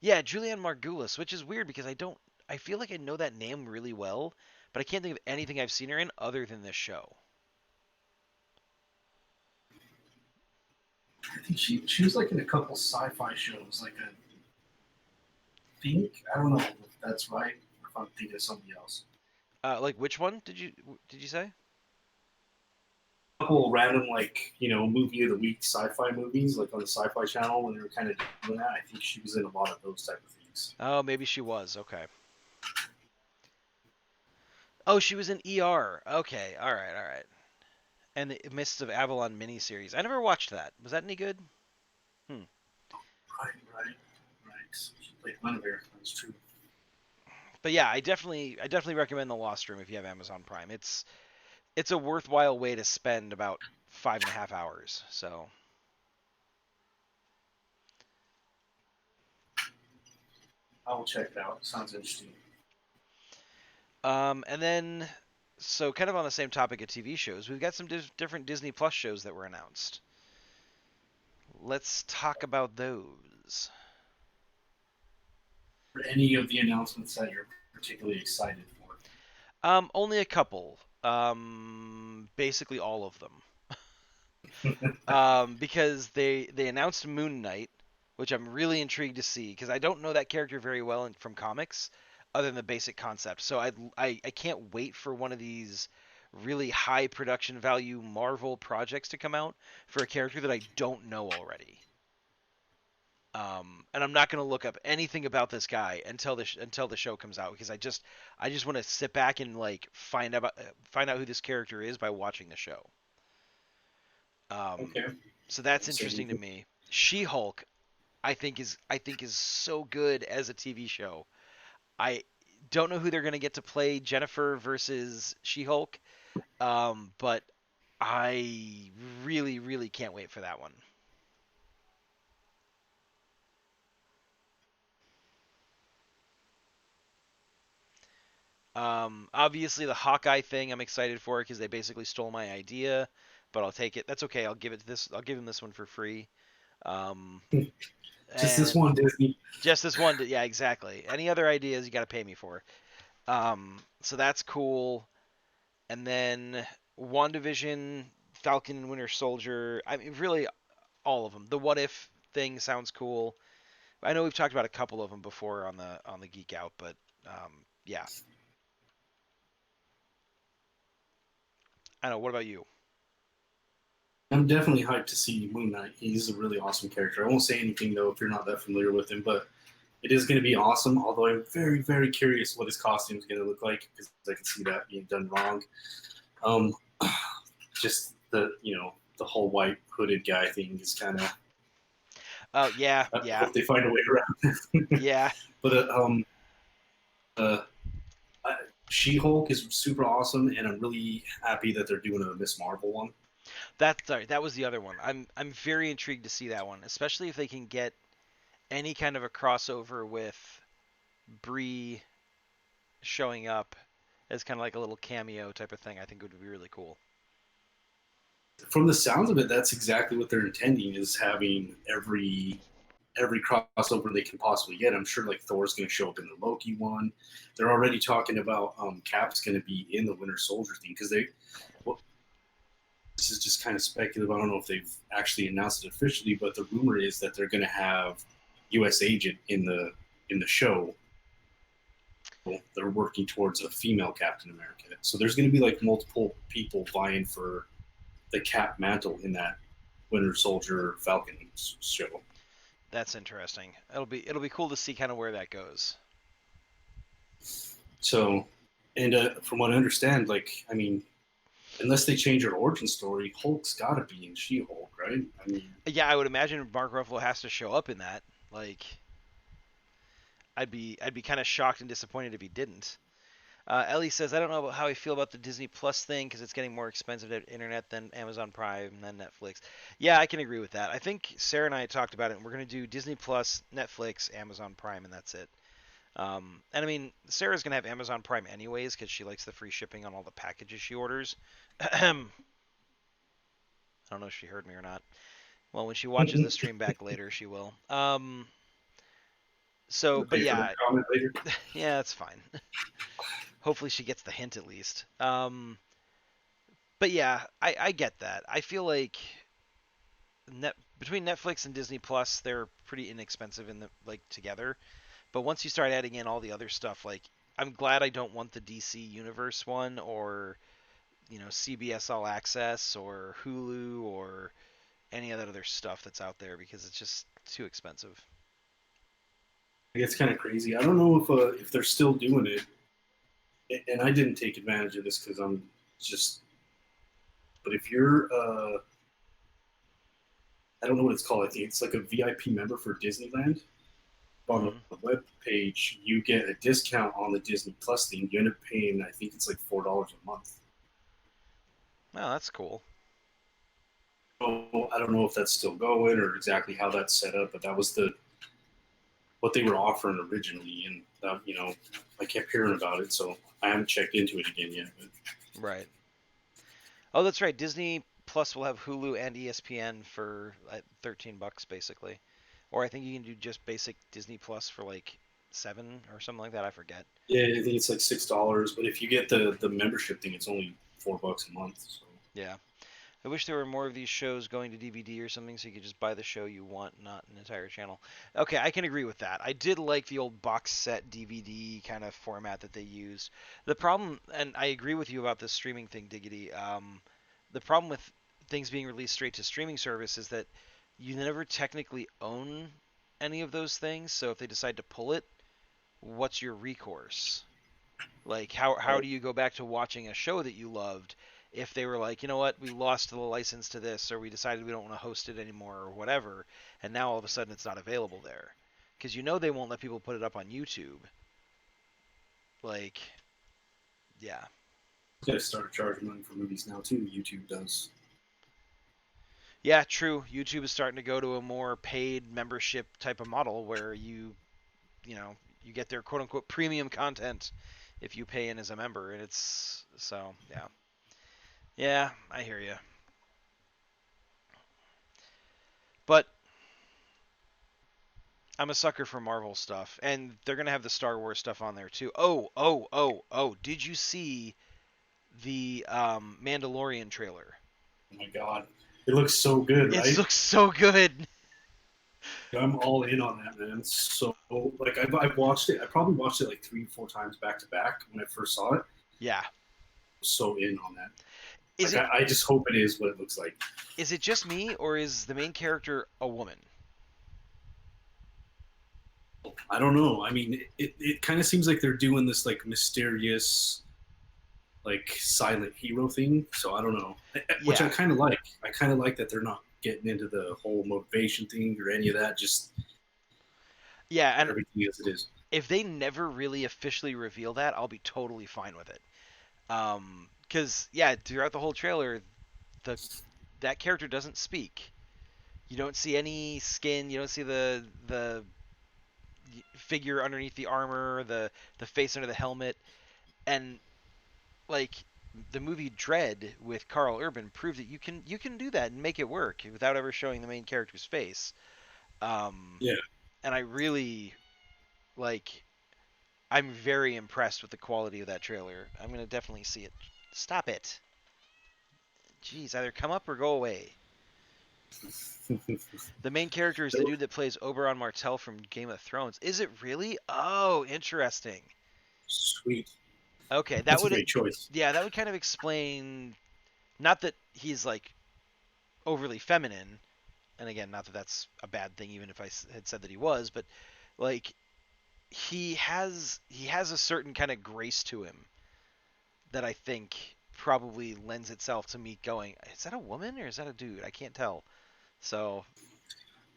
yeah, Julianne Margulis, which is weird because I feel like I know that name really well, but I can't think of anything I've seen her in other than this show. I think she was like in a couple sci-fi shows. Like I don't know if that's right. Or if I'm thinking of somebody else. Like which one did you say? A couple random movie of the week sci-fi movies, like on the Sci-Fi Channel when they were kind of doing that. I think she was in a lot of those type of things. Oh, maybe she was. Okay. Oh, she was in ER. Okay. All right. All right. And the Mists of Avalon miniseries. I never watched that. Was that any good? Hmm. Right. She played Guinevere. That's true. But yeah, I definitely recommend The Lost Room if you have Amazon Prime. It's a worthwhile way to spend about 5.5 hours. So, I will check it out. Sounds interesting. and then so kind of on the same topic of TV shows, we've got some different Disney Plus shows that were announced. Let's talk about those. For any of the announcements that you're particularly excited for. Only a couple. Basically all of them. Because they announced Moon Knight, which I'm really intrigued to see because I don't know that character very well from comics, other than the basic concept. So I can't wait for one of these really high production value Marvel projects to come out for a character that I don't know already. And I'm not going to look up anything about this guy until the show comes out because I just want to sit back and like find out who this character is by watching the show. Um, Okay. so that's So interesting to me. She-Hulk, I think is so good as a TV show. I don't know who they're going to get to play Jennifer versus She-Hulk, but I really can't wait for that one. Obviously the Hawkeye thing I'm excited for because they basically stole my idea, but I'll take it. That's okay. I'll give it this. I'll give him this one for free. Um, just this and one, Disney. just this one. Yeah, exactly. Any other ideas you got to pay me for. So that's cool. And then WandaVision, Falcon and Winter Soldier. I mean, really, all of them. The What If thing sounds cool. I know we've talked about a couple of them before on the Geek Out, but yeah. I don't know. What about you? I'm definitely hyped to see Moon Knight. He's a really awesome character. I won't say anything though if you're not that familiar with him, but it is going to be awesome. Although I'm very curious what his costume is going to look like because I can see that being done wrong. Um, just the whole white hooded guy thing is kind of. Oh yeah, I yeah, hope they find a way around. yeah. but uh, She Hulk is super awesome, and I'm really happy that they're doing a Miss Marvel one. That was the other one. I'm very intrigued to see that one, especially if they can get any kind of a crossover with Bree showing up as kind of like a little cameo type of thing. I think it would be really cool. From the sounds of it, that's exactly what they're intending is having every crossover they can possibly get. I'm sure like Thor's going to show up in the Loki one. They're already talking about Cap's going to be in the Winter Soldier thing because well, this is just kind of speculative. I don't know if they've actually announced it officially, but the rumor is that they're going to have U.S. Agent in the show. they're working towards a female Captain America. So there's going to be like multiple people vying for the Cap mantle in that Winter Soldier Falcon show. That's interesting. It'll be cool to see kind of where that goes. So, and from what I understand, like, I mean, unless they change her origin story, Hulk's got to be in She-Hulk, right? I mean, Yeah, I would imagine Mark Ruffalo has to show up in that. Like, I'd be kind of shocked and disappointed if he didn't. Ellie says, I don't know about how I feel about the Disney Plus thing because it's getting more expensive at internet than Amazon Prime and then Netflix. Yeah, I can agree with that. I think Sarah and I talked about it, and we're going to do Disney Plus, Netflix, Amazon Prime, and that's it. And I mean, Sarah's going to have Amazon Prime anyways because she likes the free shipping on all the packages she orders. I don't know if she heard me or not. Well, when she watches the stream back later, she will. So, gonna but pay for the yeah, comment later. yeah, that's fine. Hopefully she gets the hint at least. But yeah, I get that. I feel like between Netflix and Disney Plus, they're pretty inexpensive in the like together. But once you start adding in all the other stuff, like I'm glad I don't want the DC Universe one or CBS All Access or Hulu or any of that other stuff that's out there because it's just too expensive. It's kind of crazy. I don't know if they're still doing it, and I didn't take advantage of this because I'm just. But if you're, I don't know what it's called. I think it's like a VIP member for Disneyland. On Mm-hmm. the web page, you get a discount on the Disney Plus thing. You end up paying, I think it's like $4 a month. Oh, that's cool. So I don't know if that's still going or exactly how that's set up, but that was the what they were offering originally, and I kept hearing about it, so I haven't checked into it again yet. But Right. Oh, that's right. Disney Plus will have Hulu and ESPN for $13 basically. Or I think you can do just basic Disney Plus for like 7 or something like that. I forget. yeah, I think it's like $6, but if you get the membership thing, it's only $4 a month. So Yeah. I wish there were more of these shows going to DVD or something so you could just buy the show you want, not an entire channel. Okay, I can agree with that. I did like the old box set DVD kind of format that they used. The problem, and I agree with you about this streaming thing, Diggity. The problem with things being released straight to streaming service is that you never technically own any of those things. So if they decide to pull it, what's your recourse? Like how do you go back to watching a show that you loved if they were like, you know what, we lost the license to this or we decided we don't want to host it anymore or whatever, and now all of a sudden it's not available there. Because they won't let people put it up on YouTube. Like, yeah. you guys started charging money for movies now too. YouTube does. Yeah, true. YouTube is starting to go to a more paid membership type of model where you get their quote unquote premium content if you pay in as a member and it's so, yeah. Yeah, I hear you. But I'm a sucker for Marvel stuff, and they're gonna have the Star Wars stuff on there too. Oh, oh, oh, oh! Did you see the Mandalorian trailer? Oh my god, it looks so good, It right? looks so good. I'm all in on that, man. So like I've watched it. I probably watched it like 3 or 4 times back to back when I first saw it. Yeah. So in on that. Is Like it I just hope it is what it looks like. is it just me, or is the main character a woman? I don't know. I mean, it kind of seems like they're doing this like mysterious, like silent hero thing. So I don't know, which I Yeah. kind of like. I kind of like that they're not getting into the whole motivation thing or any of that. Just Yeah, and everything as it is. if they never really officially reveal that, I'll be totally fine with it. Because yeah, throughout the whole trailer, the that character doesn't speak. You don't see any skin. You don't see the figure underneath the armor, the face under the helmet, and like the movie Dread with Carl Urban proved that you can do that and make it work without ever showing the main character's face. Um, Yeah, and I really like. I'm very impressed with the quality of that trailer. I'm gonna definitely see it. Stop it. Jeez, either come up or go away. The main character is the dude that plays Oberyn Martell from Game of Thrones. Is it really? Oh, interesting. Sweet. Okay, that That's a would great choice. yeah, that would kind of explain not that he's like overly feminine, and again, not that that's a bad thing, even if I had said that he was, but like he has a certain kind of grace to him that I think probably lends itself to me going, is that a woman or is that a dude? I can't tell. So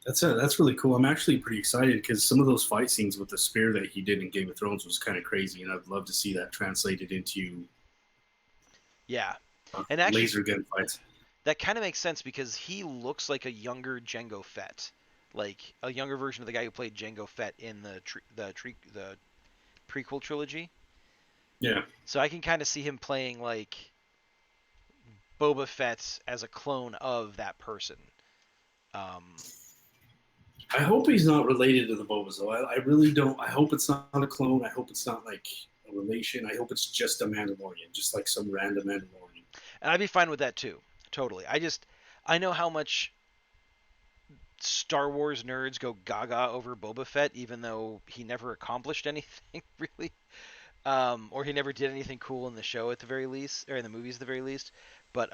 That's really cool. I'm actually pretty excited because some of those fight scenes with the spear that he did in Game of Thrones was kind of crazy, and I'd love to see that translated into yeah, and actually laser gun fights. that kind of makes sense because he looks like a younger Jango Fett, like a younger version of the guy who played Jango Fett in the prequel trilogy. Yeah, So I can kind of see him playing like Boba Fett as a clone of that person. Um, I hope he's not related to the Bobas though. I really don't. I hope it's not a clone. I hope it's not like a relation. I hope it's just a Mandalorian, just like some random Mandalorian. and I'd be fine with that too. Totally. I know how much Star Wars nerds go gaga over Boba Fett, even though he never accomplished anything really, or he never did anything cool in the show at the very least, or in the movies at the very least. But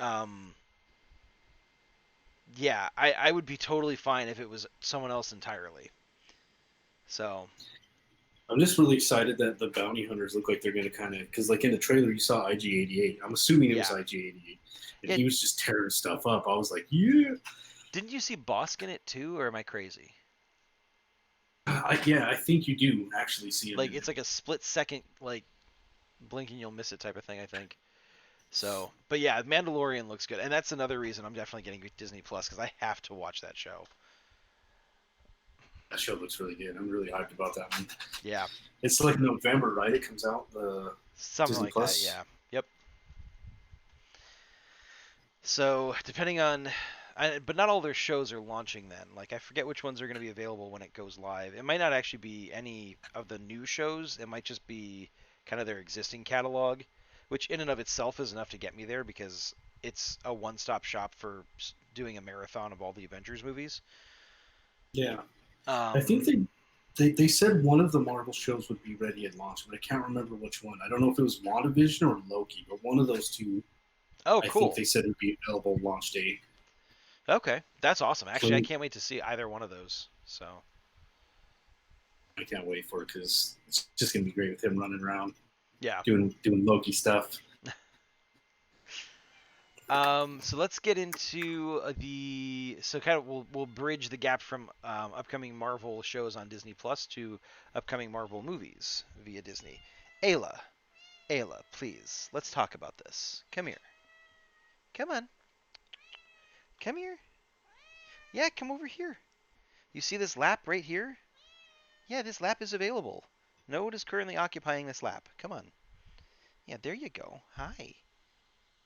yeah, I would be totally fine if it was someone else entirely. So I'm just really excited that the bounty hunters look like they're going to kind of because like in the trailer you saw IG-88. I'm assuming it was yeah, IG-88, and yeah. he was just tearing stuff up. I was like, yeah, Didn't you see Bosk in it too, or am I crazy? yeah, I think you do actually see him Like in it's it. like a split second, like blink and you'll miss it type of thing. I think. So, but yeah, Mandalorian looks good, and that's another reason I'm definitely getting Disney Plus because I have to watch that show. That show looks really good. I'm really hyped about that one. Yeah, It's like November, right? It comes out the something Disney like that. Plus. Yeah. Yep. So depending on, but not all their shows are launching then. Like I forget which ones are going to be available when it goes live. It might not actually be any of the new shows. It might just be kind of their existing catalog, which in and of itself is enough to get me there because it's a one-stop shop for doing a marathon of all the Avengers movies. Yeah, I Um, think they said one of the Marvel shows would be ready at launch, but I can't remember which one. I don't know if it was WandaVision or Loki, but one of those two, oh, I think cool. they said would be available launch day. Okay, that's awesome. Actually, I So can't wait to see either one of those. So I can't wait for it because it's just gonna be great with him running around yeah. doing Loki stuff. So let's get into the so kind of we'll bridge the gap from upcoming Marvel shows on Disney Plus to upcoming Marvel movies via Disney. Ayla, Ayla, please, let's talk about this. Come here. Come on. Come here. Yeah, come over here. You see this lap right here? Yeah, this lap is available. No one is currently occupying this lap. Come on. Yeah, there you go. Hi.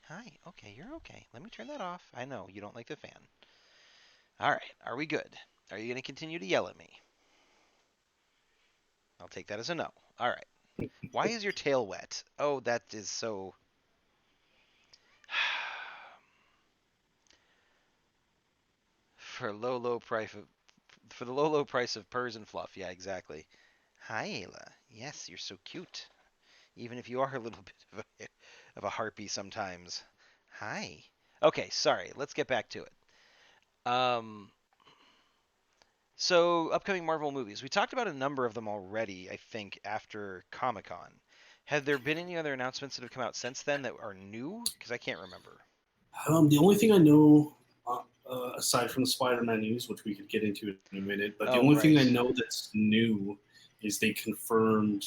Hi. Okay, you're okay. Let me turn that off. I know you don't like the fan. All right. Are we good? Are you going to continue to yell at me? I'll take that as a no. All right. Why is your tail wet? Oh, that is so. for low, low price of for the low, low price of purrs and fluff. Yeah, exactly. Hi, Ayla. Yes, you're so cute. Even if you are a little bit of a harpy sometimes. Hi. Okay, sorry. Let's get back to it. Um, So, upcoming Marvel movies. We talked about a number of them already, I think, after Comic Con. Have there been any other announcements that have come out since then that are new? Because I can't remember. The only thing I know, aside from the Spider-Man news, which we could get into in a minute, but the Oh, only thing I right. know that's new is they confirmed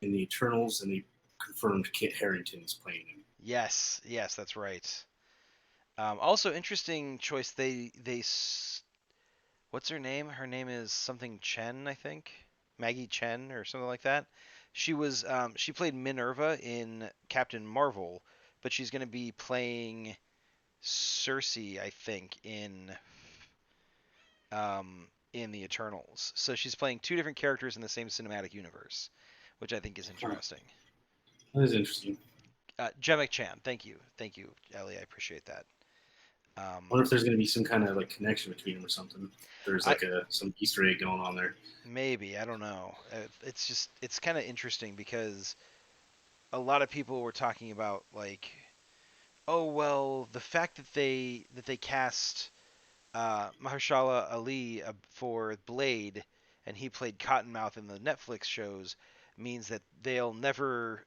in the Eternals, and they confirmed Kit Harington is playing him. Yes, yes, that's right. Also, interesting choice. What's her name? Her name is something Chen, I think. Maggie Chen or something like that. She played Minerva in Captain Marvel, but she's going to be playing Cersei, I think, in the Eternals. So she's playing two different characters in the same cinematic universe, which I think is Huh. interesting. That is interesting. Jemek Chan, thank you, Ellie, I appreciate that. I wonder if there's going to be some kind of like connection between them or something. There's I like a some Easter egg going on there. maybe I don't know. It's just it's kind of interesting because a lot of people were talking about like, oh well, the fact that they cast Mahershala Ali for Blade, and he played Cottonmouth in the Netflix shows, means that they'll never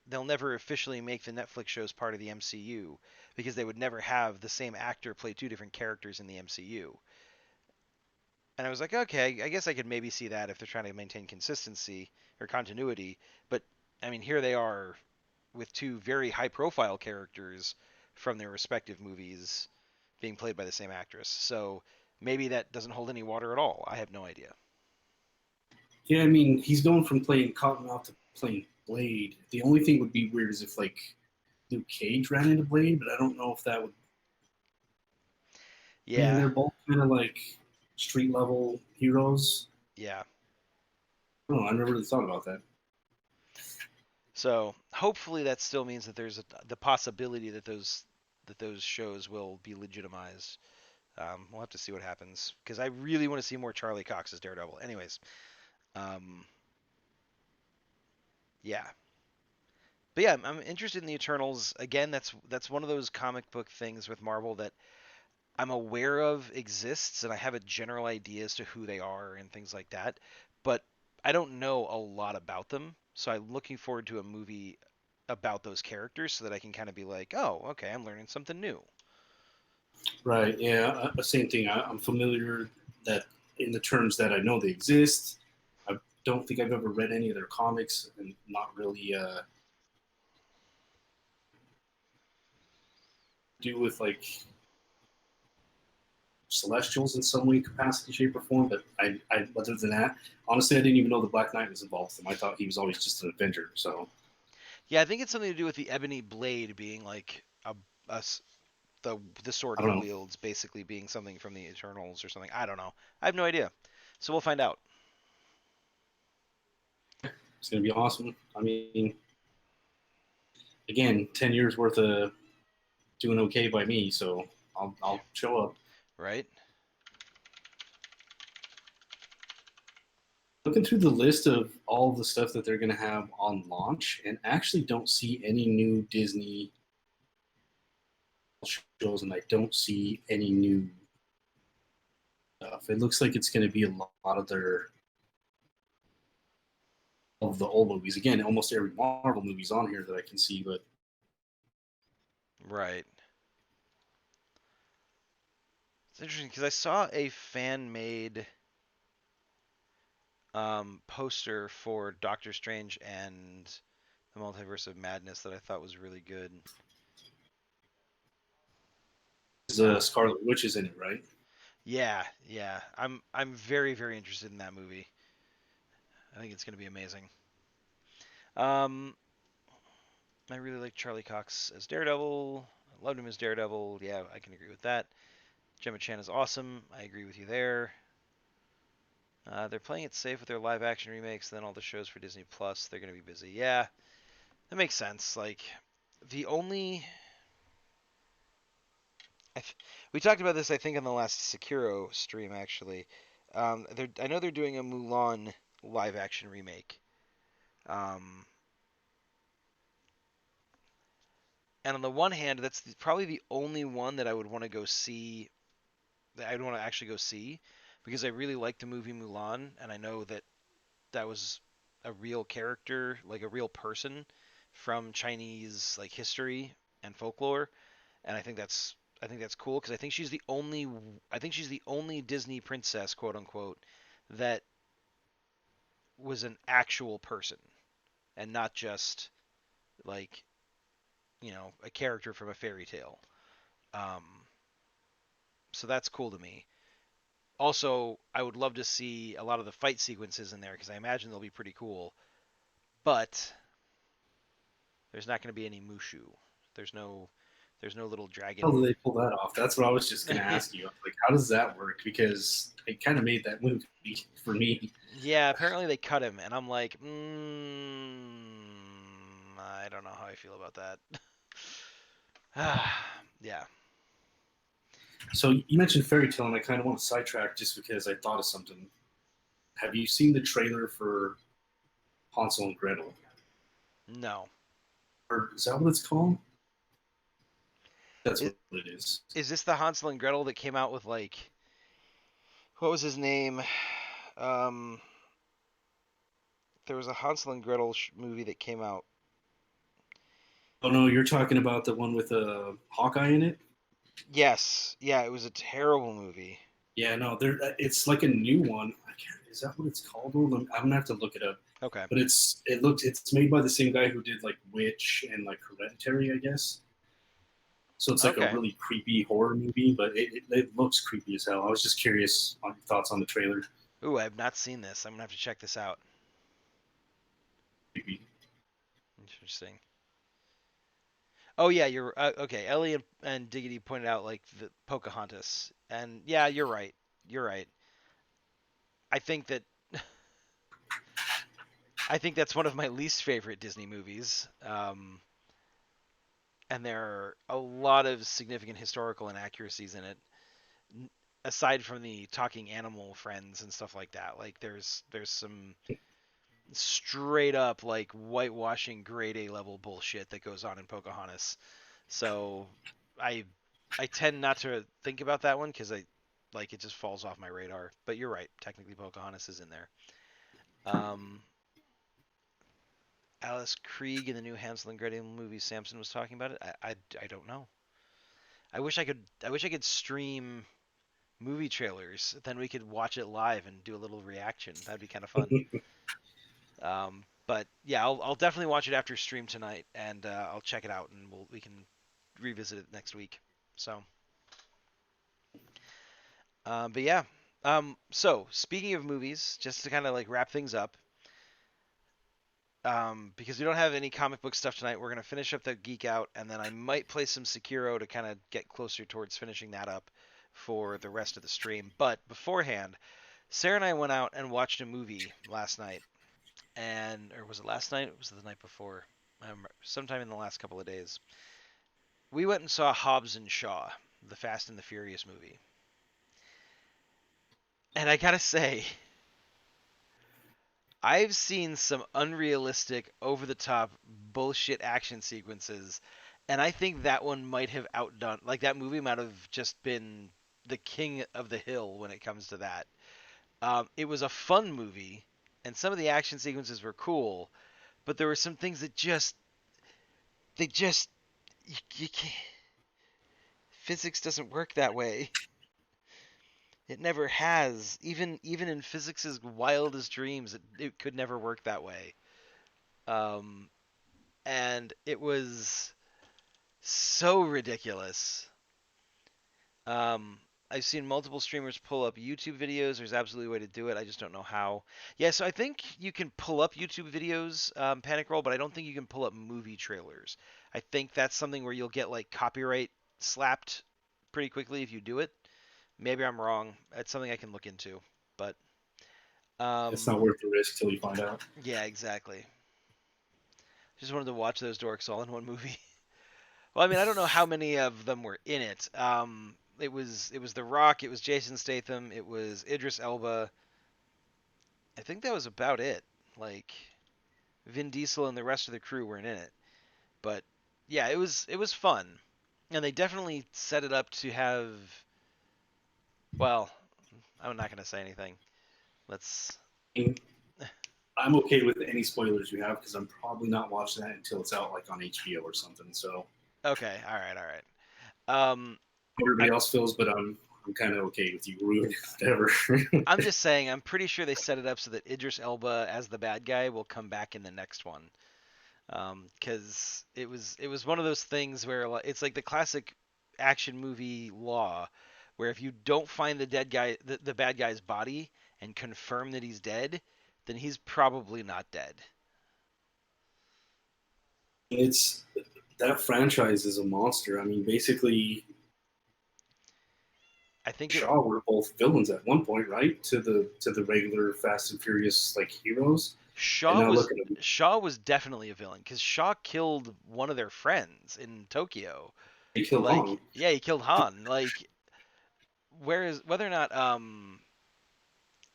officially make the Netflix shows part of the MCU because they would never have the same actor play two different characters in the MCU. And I was like, okay, I guess I could maybe see that if they're trying to maintain consistency or continuity. But I mean, here they are with two very high-profile characters from their respective movies being played by the same actress. So maybe that doesn't hold any water at all. I have no idea. Yeah, I mean, he's going from playing Cottonmouth to playing Blade. The only thing would be weird is if like Luke Cage ran into Blade, but I don't know if that would. I mean, Yeah, they're both kind of like street level heroes. yeah. I don't know. I never really thought about that. So hopefully that still means that there's the possibility that those shows will be legitimized. We'll have to see what happens because I really want to see more Charlie Cox as Daredevil. Anyways, um, yeah, but yeah, I'm interested in the Eternals. Again, that's one of those comic book things with Marvel that I'm aware of exists, and I have a general idea as to who they are and things like that. But I don't know a lot about them, so I'm looking forward to a movie about those characters so that I can kind of be like, oh, okay, I'm learning something new. Right. Yeah. Same thing. I'm familiar that in the terms that I know they exist. I don't think I've ever read any of their comics, and not really do with like Celestials in some way, capacity, shape, or form. But other than that, honestly, I didn't even know the Black Knight was involved with them. I thought he was always just an Avenger. So Yeah, I think it's something to do with the ebony blade being like a the sword I he don't know. wields basically being something from the Eternals or something. I don't know. I have no idea. So we'll find out. It's gonna be awesome. I mean, again, 10 years worth of doing okay by me. So I'll show up. Right? Looking through the list of all the stuff that they're going to have on launch, and actually don't see any new Disney shows, and I don't see any new stuff. It looks like it's going to be a lot of their of the old movies. Again, almost every Marvel movie's on here that I can see, but Right. It's interesting because I saw a fan made poster for Doctor Strange and the Multiverse of Madness that I thought was really good. there's Uh, Scarlet Witch is in it, right? yeah, yeah. I'm very interested in that movie. I think it's going to be amazing. Um, I really like Charlie Cox as Daredevil. I loved him as Daredevil. Yeah, I can agree with that. Gemma Chan is awesome. I agree with you there. They're playing it safe with their live action remakes. Then all the shows for Disney Plus, they're going to be busy. Yeah, that makes sense. Like the only we talked about this, I think, on the last Sekiro stream. Actually, I know they're doing a Mulan live action remake, um, and on the one hand, that's probably the only one that I would want to go see. That I'd want to actually go see because I really like the movie Mulan, and I know that that was a real character, like a real person from Chinese like history and folklore, and I think that's cool because I think she's the only Disney princess, quote unquote, that was an actual person and not just like a character from a fairy tale. Um, so that's cool to me. Also, I would love to see a lot of the fight sequences in there because I imagine they'll be pretty cool. But there's not going to be any Mushu. There's no there's no little How do dragon. they pull that off? That's what I was just going to ask you. Like, how does that work? Because it kind of made that movie for me. Yeah, apparently they cut him, and I'm like, I don't know how I feel about that. Yeah, So you mentioned fairy tale, and I kind of want to sidetrack just because I thought of something. Have you seen the trailer for Hansel and Gretel? No. Or is that what it's called? That's Is, what it is. is this the Hansel and Gretel that came out with like what was his name? Um, there was a Hansel and Gretel movie that came out. Oh no, you're talking about the one with Hawkeye in it. Yes, yeah, it was a terrible movie. Yeah, no, there. It's like a new one. I can't. Is that what it's called? I'm gonna have to look it up. Okay. But it's made by the same guy who did like Witch and like Hereditary, I guess. So it's like a Okay. really creepy horror movie, but it looks creepy as hell. I was just curious on your thoughts on the trailer. Ooh, I have not seen this. I'm gonna have to check this out. Creepy. Interesting. Oh yeah, you're okay. Ellie and Diggity pointed out like the Pocahontas, and yeah, you're right. You're right. I think that I think that's one of my least favorite Disney movies. And there are a lot of significant historical inaccuracies in it. Aside from the talking animal friends and stuff like that, like there's some straight up like whitewashing grade A level bullshit that goes on in Pocahontas. So I I tend not to think about that one because I like it just falls off my radar. But you're right, technically Pocahontas is in there. Um, Alice Krieg in the new Hansel and Gretel movie. Samson was talking about it. I don't know. I wish I could stream movie trailers. Then we could watch it live and do a little reaction. That'd be kind of fun. But yeah, I'll definitely watch it after stream tonight, and I'll check it out, and we can revisit it next week. So, but yeah. So speaking of movies, just to kind of like wrap things up, because we don't have any comic book stuff tonight, we're gonna finish up the Geek Out, and then I might play some Sekiro to kind of get closer towards finishing that up for the rest of the stream. But beforehand, Sarah and I went out and watched a movie last night, and or was it last night? Or was it the night before? Sometime in the last couple of days. We went and saw Hobbs and Shaw, the Fast and the Furious movie, and I gotta say, I've seen some unrealistic, over the top bullshit action sequences, and I think that one might have outdone, like, that movie might have just been the king of the hill when it comes to that. It was a fun movie, and some of the action sequences were cool, but there were some things that they just, you can't, physics doesn't work that way. It never has. Even in physics's wildest dreams, it could never work that way. Um, and it was so ridiculous. Um, I've seen multiple streamers pull up YouTube videos. There's absolutely a way to do it. I just don't know how. Yeah, so I think you can pull up YouTube videos, Panic Roll, but I don't think you can pull up movie trailers. I think that's something where you'll get like copyright slapped pretty quickly if you do it. Maybe I'm wrong. It's something I can look into. But It's um, not worth the risk till you find out. yeah, exactly. Just wanted to watch those dorks all in one movie. Well, I mean, I don't know how many of them were in it. It was The Rock, it was Jason Statham, it was Idris Elba. I think that was about it. Like Vin Diesel and the rest of the crew weren't in it. But yeah, it was fun. And they definitely set it up to have, well, I'm not going to say anything. Let's I'm okay with any spoilers you have because I'm probably not watching that until it's out like on HBO or something. So Okay, all right, all right. everybody I'm else feels, but I'm kind of okay with you ruining whatever. I'm just saying I'm pretty sure they set it up so that Idris Elba as the bad guy will come back in the next one. Because it was one of those things where it's like the classic action movie law, where if you don't find the dead guy, the bad guy's body, and confirm that he's dead, then he's probably not dead. It's that franchise is a monster. I mean, basically, I think it Shaw were both villains at one point, right? To the regular Fast and Furious like heroes, and Shaw now was look at them. Shaw was definitely a villain because Shaw killed one of their friends in Tokyo. They killed Like, Han. yeah, he killed Han. Like, whether or not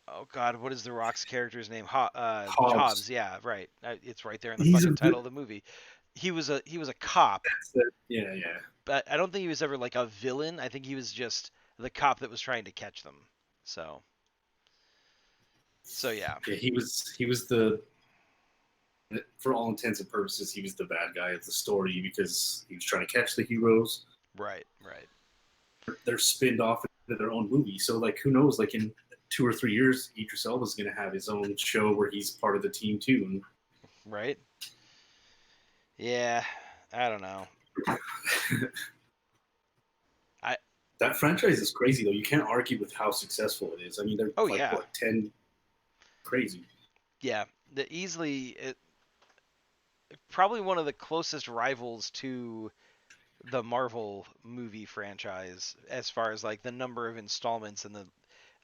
oh God, what is the Rock's character's name? Hobbs. Hobbs. Yeah, right. It's right there in the He's a fucking bit. title of the movie. He was a cop, Yeah, yeah. but I don't think he was ever like a villain. I think he was just the cop that was trying to catch them. So so yeah. Yeah, he was the for all intents and purposes he was the bad guy of the story because he was trying to catch the heroes. Right, right, They're spinned off into their own movie. So like who knows? Like in 2 or 3 years, Idris Elba is going to have his own show where he's part of the team too. right. Yeah, I don't know. And I that franchise is crazy though. You can't argue with how successful it is. I mean, they're oh like yeah, what 10 crazy. yeah. The easily probably one of the closest rivals to the Marvel movie franchise as far as like the number of installments and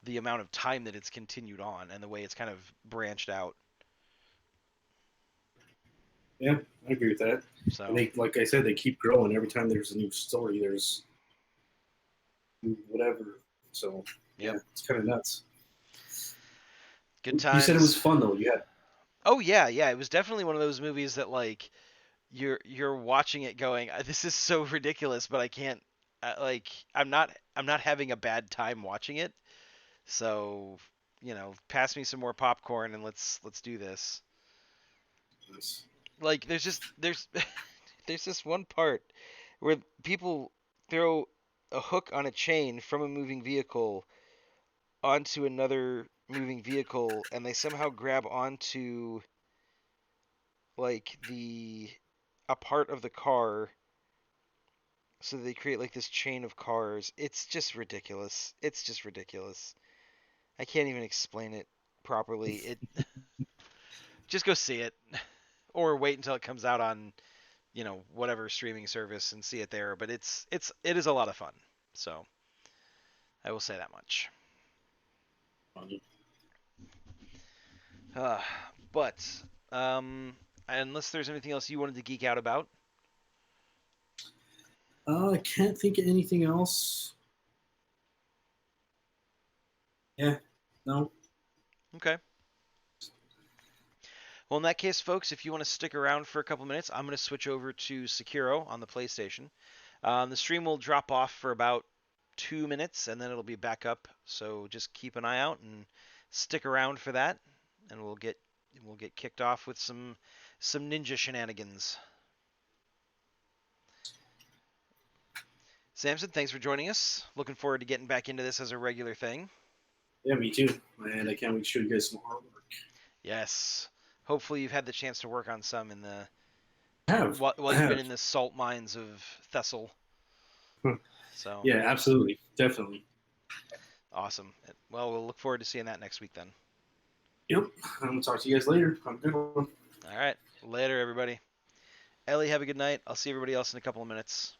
the amount of time that it's continued on and the way it's kind of branched out. Yeah, I agree with that. And So, they, like I said, they keep growing. Every time there's a new story, there's whatever. So yep. yeah, it's kind of nuts. Good You said it was times. fun though. You had Oh yeah, yeah, it was definitely one of those movies that like you're watching it going, this is so ridiculous, but I can't like I'm not having a bad time watching it. So, pass me some more popcorn and let's do this. this. Like there's there's this one part where people throw a hook on a chain from a moving vehicle onto another moving vehicle and they somehow grab onto like the a part of the car so they create like this chain of cars. It's just ridiculous. It's just ridiculous. I can't even explain it properly. It just go see it or wait until it comes out on, whatever streaming service and see it there, but it is a lot of fun. So, I will say that much. Uh, but um unless there's anything else you wanted to geek out about. I can't think of anything else. Yeah, no. Okay. Well, in that case, folks, if you want to stick around for a couple minutes, I'm going to switch over to Sekiro on the PlayStation. The stream will drop off for about 2 minutes, and then it'll be back up. So just keep an eye out and stick around for that, and we'll get kicked off with some ninja shenanigans. Samson, thanks for joining us. Looking forward to getting back into this as a regular thing. Yeah, me too. And I can't wait to show you guys some artwork. Yes. Hopefully, you've had the chance to work on some in the I have. while I you've been have. in the salt mines of Thessal. So Yeah, absolutely. Definitely. awesome. Well, we'll look forward to seeing that next week then. Yep. I'm going to talk to you guys later. Have a good one. All right. Later, everybody. Ellie, have a good night. I'll see everybody else in a couple of minutes.